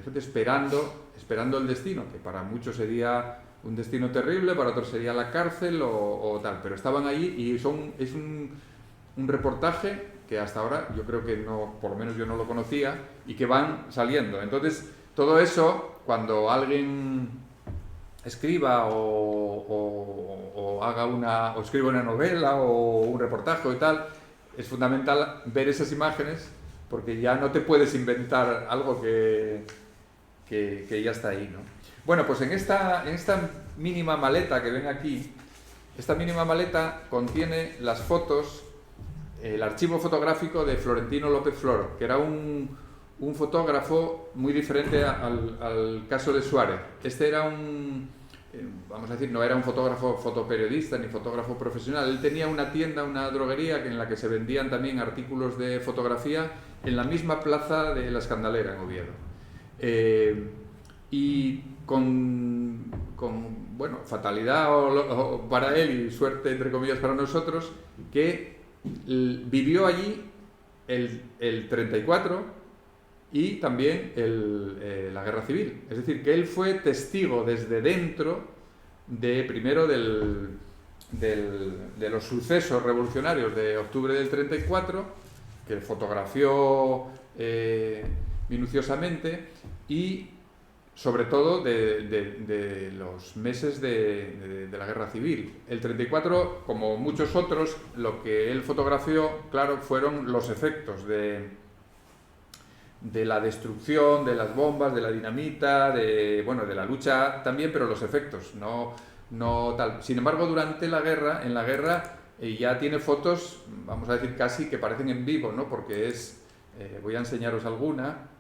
gente esperando el destino, que para muchos sería un destino terrible, para otros sería la cárcel o tal, pero estaban allí y es un reportaje que hasta ahora yo creo que no, por lo menos yo no lo conocía, y que van saliendo. Entonces, todo eso, cuando alguien escriba o escriba una novela o un reportaje y tal, es fundamental ver esas imágenes, porque ya no te puedes inventar algo que ya está ahí, ¿no? Bueno, pues en esta mínima maleta que ven aquí, esta mínima maleta contiene las fotos, el archivo fotográfico de Florentino López Floro, que era un fotógrafo muy diferente al caso de Suárez. Este era vamos a decir, no era un fotógrafo fotoperiodista ni fotógrafo profesional. Él tenía una tienda, una droguería en la que se vendían también artículos de fotografía en la misma plaza de La Escandalera, en Oviedo. Y con bueno, fatalidad para él y suerte entre comillas para nosotros, que vivió allí el 34 y también la Guerra Civil. Es decir, que él fue testigo desde dentro primero de los sucesos revolucionarios de octubre del 34, que fotografió minuciosamente, y sobre todo de los meses de la Guerra Civil. El 34, como muchos otros, lo que él fotografió, claro, fueron los efectos de la destrucción, de las bombas, de la dinamita, de la lucha también, pero los efectos, no tal. Sin embargo, durante la guerra, en la guerra, ya tiene fotos, vamos a decir casi que parecen en vivo, ¿no? Porque voy a enseñaros alguna.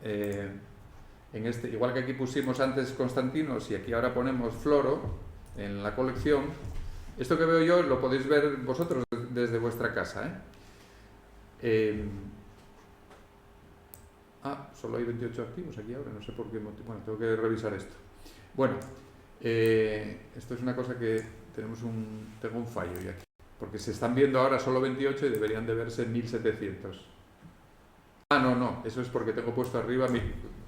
Igual que aquí pusimos antes Constantinos y aquí ahora ponemos Floro en la colección, esto que veo yo lo podéis ver vosotros desde vuestra casa, solo hay 28 activos aquí ahora, no sé por qué motivo. Bueno, tengo que revisar esto. Bueno, esto es una cosa que tengo un fallo ya aquí, porque se están viendo ahora solo 28 y deberían de verse 1700. No, eso es porque tengo puesto arriba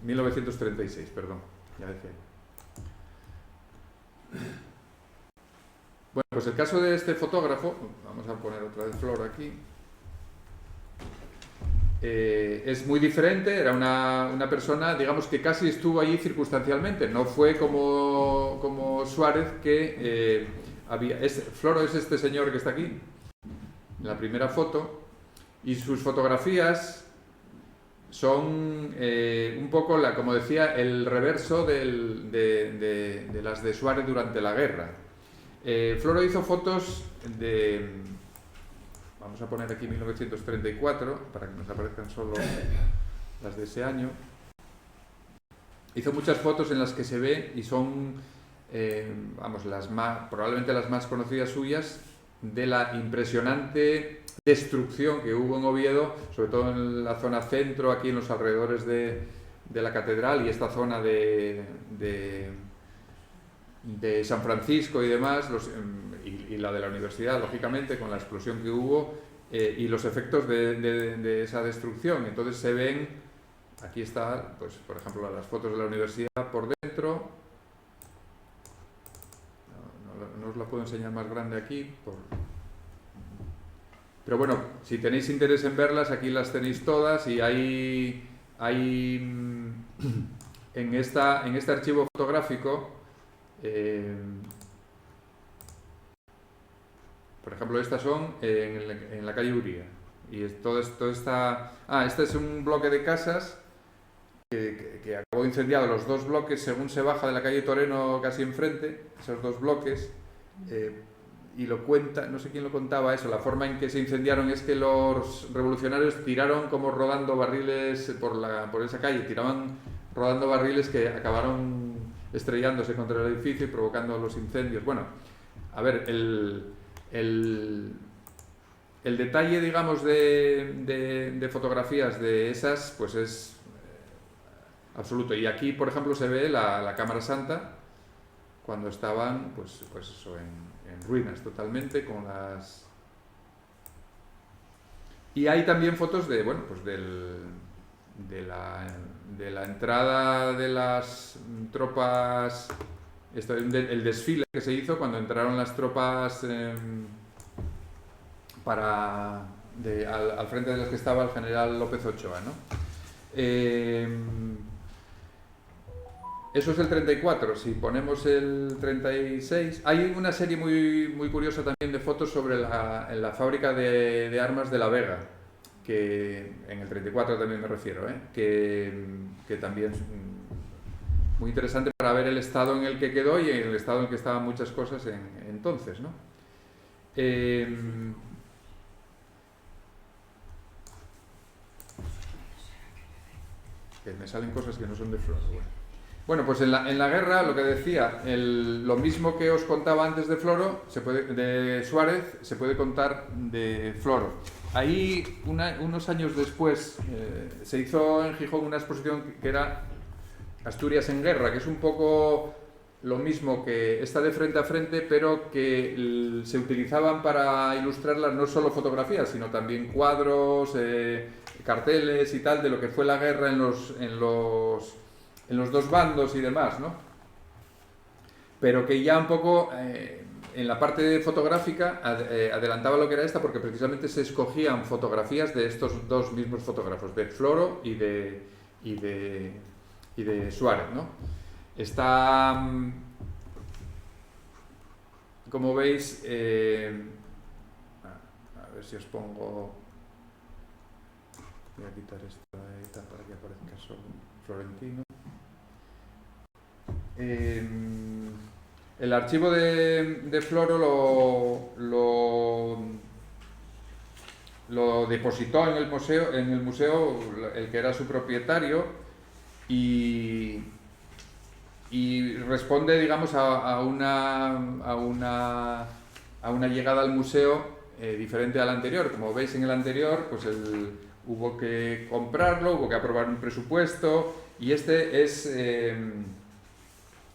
1936, perdón, ya decía. Bueno, pues el caso de este fotógrafo, vamos a poner otra vez Flor aquí, es muy diferente. Era una persona, digamos, que casi estuvo allí circunstancialmente, no fue como Suárez, que Floro es este señor que está aquí, en la primera foto, y sus fotografías son un poco, como decía, el reverso de las de Suárez durante la guerra. Floro hizo fotos vamos a poner aquí 1934, para que nos aparezcan solo las de ese año. Hizo muchas fotos en las que se ve, y son, probablemente las más conocidas suyas, de la impresionante destrucción que hubo en Oviedo, sobre todo en la zona centro, aquí en los alrededores de la catedral y esta zona de San Francisco y demás, y la de la universidad, lógicamente, con la explosión que hubo y los efectos de esa destrucción. Entonces se ven aquí está, pues, por ejemplo, las fotos de la universidad por dentro. No os la puedo enseñar más grande aquí, pero bueno, si tenéis interés en verlas, aquí las tenéis todas y hay en este archivo fotográfico, por ejemplo, estas son en la calle Uría. Y todo esto está... este es un bloque de casas que acabó incendiado, los dos bloques, según se baja de la calle Toreno casi enfrente, esos dos bloques, y lo cuenta, no sé quién lo contaba eso, la forma en que se incendiaron es que los revolucionarios tiraron como rodando barriles por esa calle, tiraban rodando barriles que acabaron estrellándose contra el edificio y provocando los incendios. Bueno, a ver, el detalle, digamos, de fotografías de esas, pues es absoluto. Y aquí, por ejemplo, se ve la Cámara Santa cuando estaban, pues eso, en ruinas totalmente, con las... Y hay también fotos de, bueno, pues de la entrada de las tropas, el desfile que se hizo cuando entraron las tropas al frente de las que estaba el general López Ochoa, ¿no? Eso es el 34. Si ponemos el 36, hay una serie muy, muy curiosa también de fotos sobre la fábrica de armas de La Vega, que en el 34 también me refiero, que también es muy interesante para ver el estado en el que quedó y en el estado en el que estaban muchas cosas entonces, ¿no? Que me salen cosas que no son de Floro. Bueno, pues en la guerra, lo que decía, lo mismo que os contaba antes de Floro, de Suárez, se puede contar de Floro. Ahí, unos años después, se hizo en Gijón una exposición que era Asturias en Guerra, que es un poco lo mismo que esta de Frente a Frente, pero que se utilizaban para ilustrarlas no solo fotografías, sino también cuadros, carteles y tal, de lo que fue la guerra en los dos bandos y demás, ¿no? Pero que ya un poco en la parte fotográfica adelantaba lo que era esta, porque precisamente se escogían fotografías de estos dos mismos fotógrafos, de Floro y de Suárez, ¿no? Está, como veis, a ver si os pongo, voy a quitar esto de esta para que aparezca solo Florentino. El archivo de Floro lo depositó en el museo el que era su propietario, y responde, digamos, a una llegada al museo diferente a la anterior. Como veis, en el anterior, pues hubo que comprarlo, hubo que aprobar un presupuesto, y este es el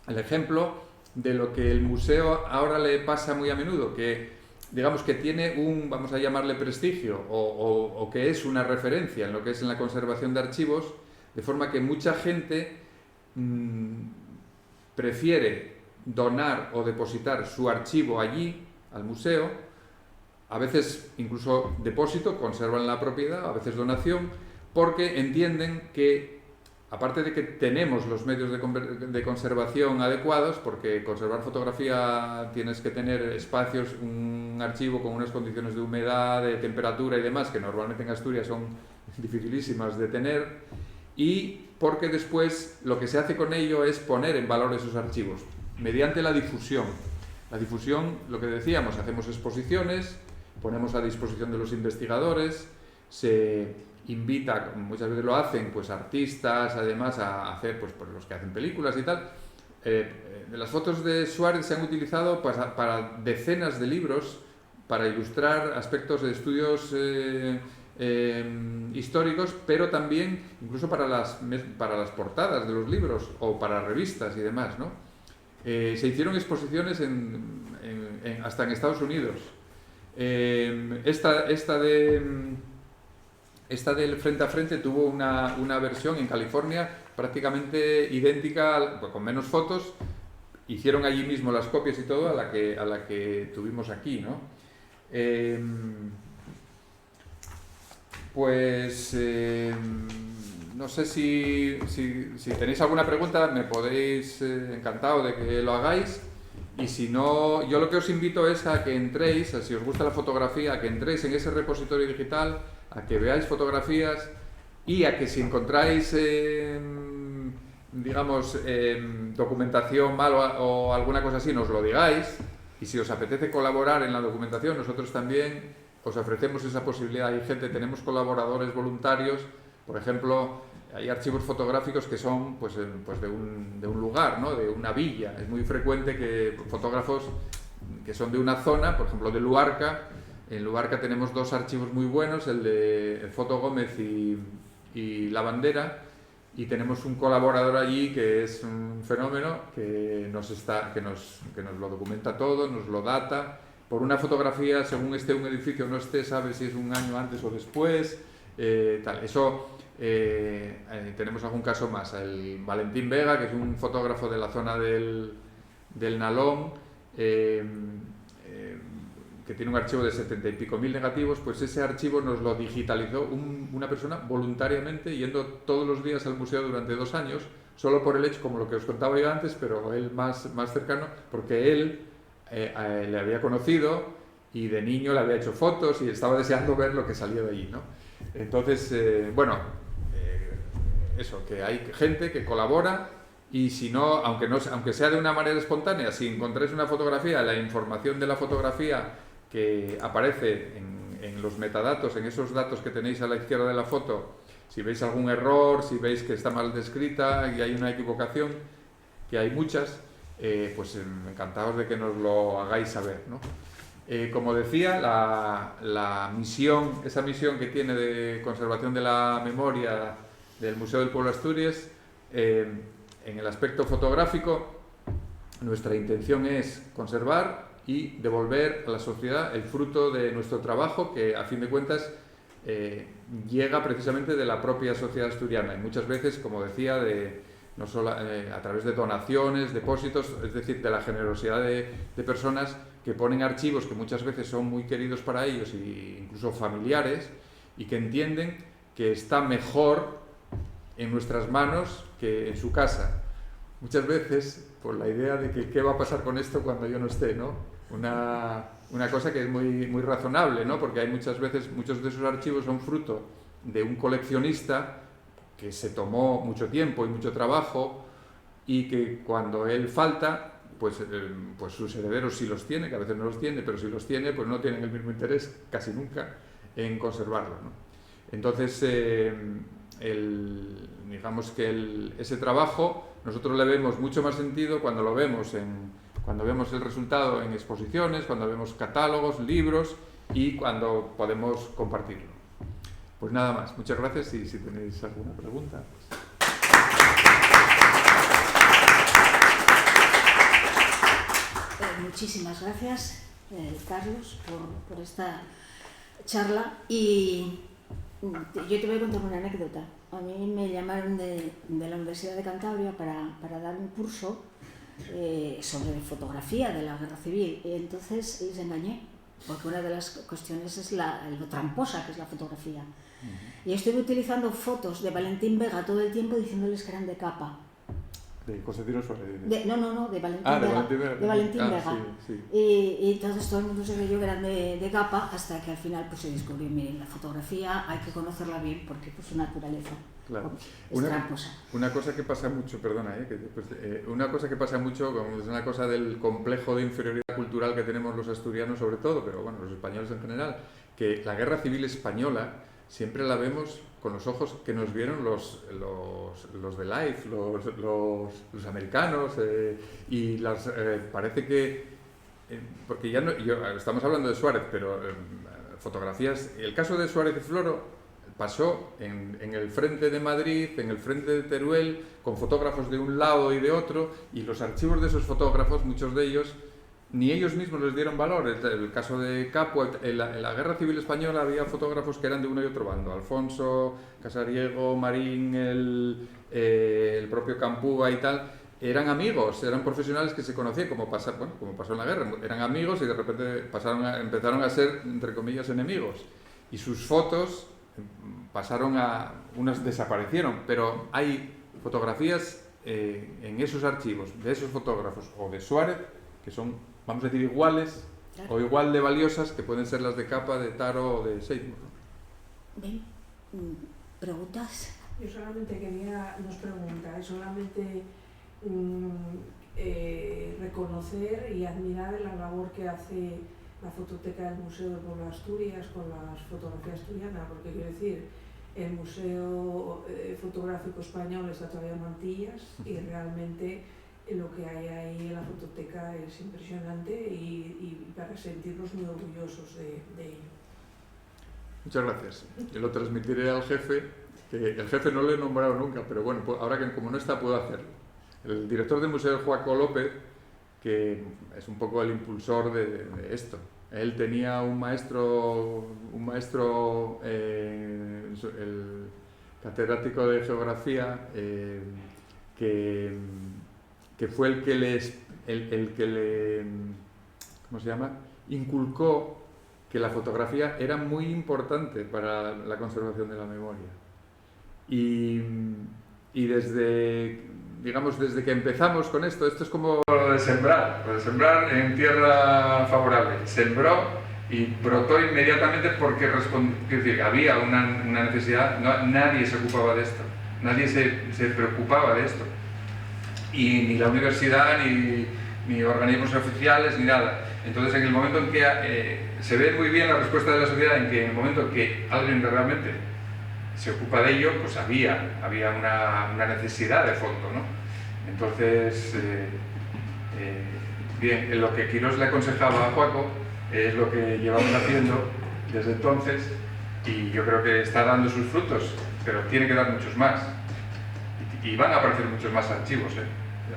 ejemplo de lo que el museo ahora le pasa muy a menudo, que digamos que tiene vamos a llamarle prestigio, o que es una referencia en lo que es en la conservación de archivos, de forma que mucha gente prefiere donar o depositar su archivo allí, al museo, a veces incluso depósito, conservan la propiedad, a veces donación, porque entienden que, aparte de que tenemos los medios de conservación adecuados, porque conservar fotografía tienes que tener espacios, un archivo con unas condiciones de humedad, de temperatura y demás, que normalmente en Asturias son dificilísimas de tener, y porque después lo que se hace con ello es poner en valor esos archivos, mediante la difusión. La difusión, lo que decíamos, hacemos exposiciones, ponemos a disposición de los investigadores, se invita, muchas veces lo hacen, pues artistas, además, a hacer, pues los que hacen películas y tal. Las fotos de Suárez se han utilizado para decenas de libros, para ilustrar aspectos de estudios históricos, pero también incluso para las portadas de los libros o para revistas y demás, ¿no? Se hicieron exposiciones hasta en Estados Unidos. Esta esta del frente a frente tuvo una versión en California prácticamente idéntica, pues con menos fotos. Hicieron allí mismo las copias y todo a la que tuvimos aquí, ¿no? No sé si tenéis alguna pregunta, me podéis, encantado de que lo hagáis. Y si no, yo lo que os invito es a que entréis, si os gusta la fotografía, a que entréis en ese repositorio digital, a que veáis fotografías y a que si encontráis, digamos, documentación mal o alguna cosa así, nos lo digáis. Y si os apetece colaborar en la documentación, nosotros también os ofrecemos esa posibilidad. Hay gente, tenemos colaboradores voluntarios, por ejemplo, hay archivos fotográficos que son pues de un lugar, ¿no? De una villa. Es muy frecuente que fotógrafos que son de una zona, por ejemplo de Luarca. En Luarca tenemos dos archivos muy buenos, el de Foto Gómez y La Bandera, y tenemos un colaborador allí que es un fenómeno que nos lo documenta todo, nos lo data. Por una fotografía, según esté un edificio o no esté, sabe si es un año antes o después, tal. Eso, tenemos algún caso más. El Valentín Vega, que es un fotógrafo de la zona del Nalón, que tiene un archivo de 70 y pico mil negativos, pues ese archivo nos lo digitalizó una persona voluntariamente, yendo todos los días al museo durante 2 años, solo por el hecho, como lo que os contaba yo antes, pero él más cercano, porque él le había conocido y de niño le había hecho fotos y estaba deseando ver lo que salía de allí, ¿no? Entonces, eso, que hay gente que colabora. Y si no, aunque sea de una manera espontánea, si encontráis una fotografía, la información de la fotografía que aparece en los metadatos, en esos datos que tenéis a la izquierda de la foto, si veis algún error, si veis que está mal descrita y hay una equivocación, que hay muchas, pues encantados de que nos lo hagáis saber, ¿no? Como decía, esa misión que tiene de conservación de la memoria del Museo del Pueblo de Asturias, en el aspecto fotográfico, nuestra intención es conservar y devolver a la sociedad el fruto de nuestro trabajo, que a fin de cuentas llega precisamente de la propia sociedad asturiana y muchas veces, como decía, no solo a través de donaciones, depósitos, es decir, de la generosidad de personas que ponen archivos que muchas veces son muy queridos para ellos e incluso familiares, y que entienden que está mejor en nuestras manos que en su casa. Muchas veces por la idea de que qué va a pasar con esto cuando yo no esté, ¿no? Una cosa que es muy razonable, ¿no? Porque hay muchas veces, muchos de esos archivos son fruto de un coleccionista que se tomó mucho tiempo y mucho trabajo, y que cuando él falta, pues sus herederos sí los tiene, que a veces no los tiene, pero si los tiene, pues no tienen el mismo interés, casi nunca, en conservarlo, ¿no? Entonces, digamos que ese trabajo nosotros le vemos mucho más sentido cuando vemos el resultado en exposiciones, cuando vemos catálogos, libros y cuando podemos compartirlo. Pues nada más, muchas gracias, y si tenéis alguna pregunta. Pues. Muchísimas gracias, Carlos, por esta charla. Y yo te voy a contar una anécdota. A mí me llamaron de la Universidad de Cantabria para dar un curso sobre fotografía de la Guerra Civil. Y entonces les engañé, porque una de las cuestiones es lo tramposa que es la fotografía. Y estuve utilizando fotos de Valentín Vega todo el tiempo diciéndoles que eran de capa. ¿De Constantino Suárez? No, de Valentín Vega. De Valentín Vega. Sí. Y entonces todo el mundo se creyó que eran de capa, hasta que al final pues se descubrió, miren, la fotografía hay que conocerla bien porque pues su naturaleza claro. es tramposa. Una cosa que pasa mucho, perdona, una cosa que pasa mucho, como es una cosa del complejo de inferioridad cultural que tenemos los asturianos sobre todo, pero bueno, los españoles en general, que la Guerra Civil Española siempre la vemos con los ojos que nos vieron los de Life, los americanos, y parece que, porque ya estamos hablando de Suárez, pero fotografías, el caso de Suárez y Floro pasó en el frente de Madrid, en el frente de Teruel, con fotógrafos de un lado y de otro, y los archivos de esos fotógrafos, muchos de ellos, ni ellos mismos les dieron valor. El caso de Capua, en la Guerra Civil Española había fotógrafos que eran de uno y otro bando, Alfonso, Casariego, Marín, el propio Campúa y tal. Eran amigos, eran profesionales que se conocían, como pasó en la guerra, eran amigos y de repente empezaron a ser, entre comillas, enemigos. Y sus fotos unas desaparecieron, pero hay fotografías en esos archivos de esos fotógrafos o de Suárez que son, vamos a decir, iguales, claro, o igual de valiosas que pueden ser las de Capa, de Taro o de Seymour. Bien, ¿preguntas? Yo solamente nos pregunta, solamente reconocer y admirar la labor que hace la fototeca del Museo del Pueblo de Asturias con las fotografías asturianas, porque quiero decir, el Museo Fotográfico Español está todavía en Mantillas y realmente lo que hay ahí en la fototeca es impresionante y para sentirnos muy orgullosos de ello. Muchas gracias. Yo lo transmitiré al jefe, que el jefe no lo he nombrado nunca, pero bueno, ahora que como no está puedo hacerlo. El director del museo, Joaco López, que es un poco el impulsor de esto. Él tenía un maestro, el catedrático de geografía, que fue el que le ¿cómo se llama? Inculcó que la fotografía era muy importante para la conservación de la memoria. Y desde que empezamos con esto es como lo de sembrar en tierra favorable. Sembró y brotó inmediatamente porque había una necesidad, nadie se ocupaba de esto, nadie se preocupaba de esto. Y ni la universidad, ni organismos oficiales, ni nada. Entonces, en el momento en que se ve muy bien la respuesta de la sociedad, en que en el momento en que alguien realmente se ocupa de ello, pues había una necesidad de fondo, ¿no? Entonces, bien, lo que Quirós le aconsejaba a Joaco es lo que llevamos haciendo desde entonces y yo creo que está dando sus frutos, pero tiene que dar muchos más. Y van a aparecer muchos más archivos,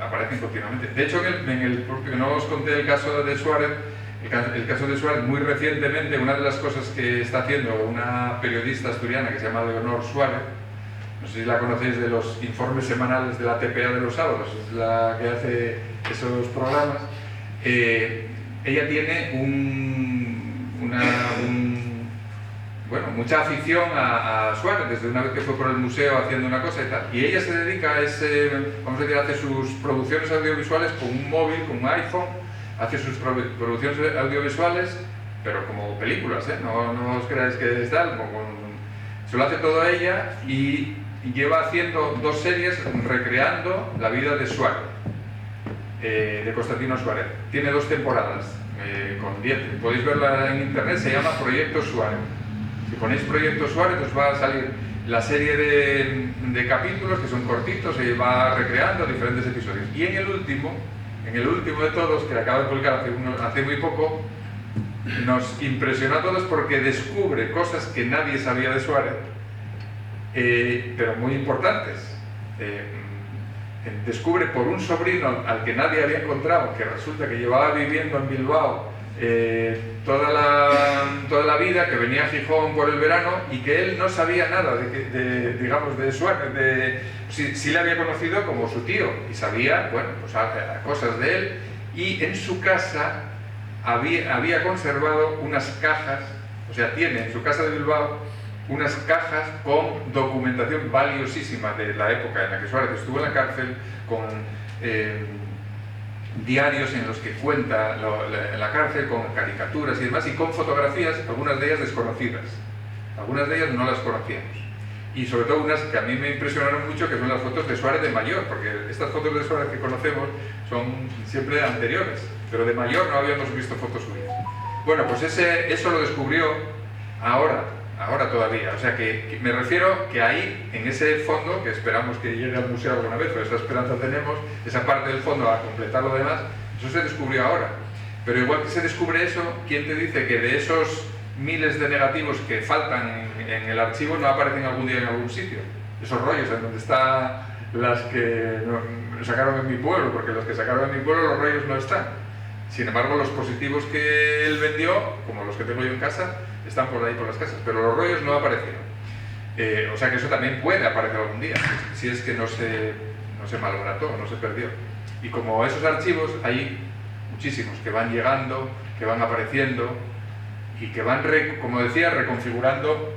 aparecen continuamente. De hecho, en el propio, que no os conté el caso de Suárez, el caso de Suárez, muy recientemente, una de las cosas que está haciendo una periodista asturiana que se llama Leonor Suárez, no sé si la conocéis de los informes semanales de la TPA de los sábados, es la que hace esos programas, ella tiene mucha afición a Suárez, desde una vez que fue por el museo haciendo una cosa y tal. Y ella se dedica a vamos a decir, hace sus producciones audiovisuales con un móvil, con un iPhone, hace sus producciones audiovisuales, pero como películas, no os creáis que es tal, se lo hace todo ella y lleva haciendo 2 series recreando la vida de Suárez, de Constantino Suárez. Tiene 2 temporadas, con 10, podéis verla en internet, se llama Proyecto Suárez. Si ponéis Proyecto Suárez os va a salir la serie de capítulos que son cortitos y va recreando diferentes episodios. Y en el último de todos, que acaba de publicar hace muy poco, nos impresionó a todos porque descubre cosas que nadie sabía de Suárez, pero muy importantes. Descubre por un sobrino al que nadie había encontrado, que resulta que llevaba viviendo en Bilbao toda la vida, que venía a Gijón por el verano y que él no sabía nada de Suárez, sí le había conocido como su tío y sabía, bueno, pues cosas de él, y en su casa había conservado unas cajas, o sea, tiene en su casa de Bilbao unas cajas con documentación valiosísima de la época en la que Suárez estuvo en la cárcel, con diarios en los que cuenta la cárcel, con caricaturas y demás, y con fotografías, algunas de ellas desconocidas, algunas de ellas no las conocíamos, y sobre todo unas que a mí me impresionaron mucho, que son las fotos de Suárez de mayor, porque estas fotos de Suárez que conocemos son siempre anteriores, pero de mayor no habíamos visto fotos suyas. Bueno, pues eso lo descubrió ahora todavía, o sea que me refiero que ahí, en ese fondo, que esperamos que llegue al museo alguna vez, pero esa esperanza tenemos, esa parte del fondo a completar lo demás, eso se descubrió ahora. Pero igual que se descubre eso, ¿quién te dice que de esos miles de negativos que faltan en el archivo no aparecen algún día en algún sitio? Esos rollos en donde están las que sacaron en mi pueblo, porque los que sacaron en mi pueblo los rollos no están. Sin embargo, los positivos que él vendió, como los que tengo yo en casa, están por ahí por las casas, pero los rollos no aparecieron. O sea que eso también puede aparecer algún día, si es que no se malbarató, no se perdió. Y como esos archivos, hay muchísimos que van llegando, que van apareciendo y que van, como decía, reconfigurando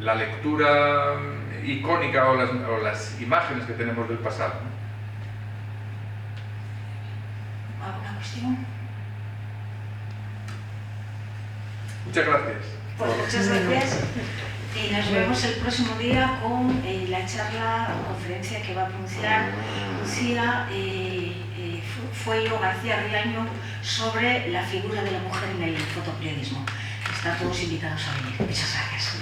la lectura icónica o las imágenes que tenemos del pasado, ¿no? ¿Alguna cuestión? Muchas gracias. Pues muchas gracias y nos vemos el próximo día con la charla o conferencia que va a pronunciar Lucía Fueyo García Riaño sobre la figura de la mujer en el fotoperiodismo. Están todos invitados a venir. Muchas gracias.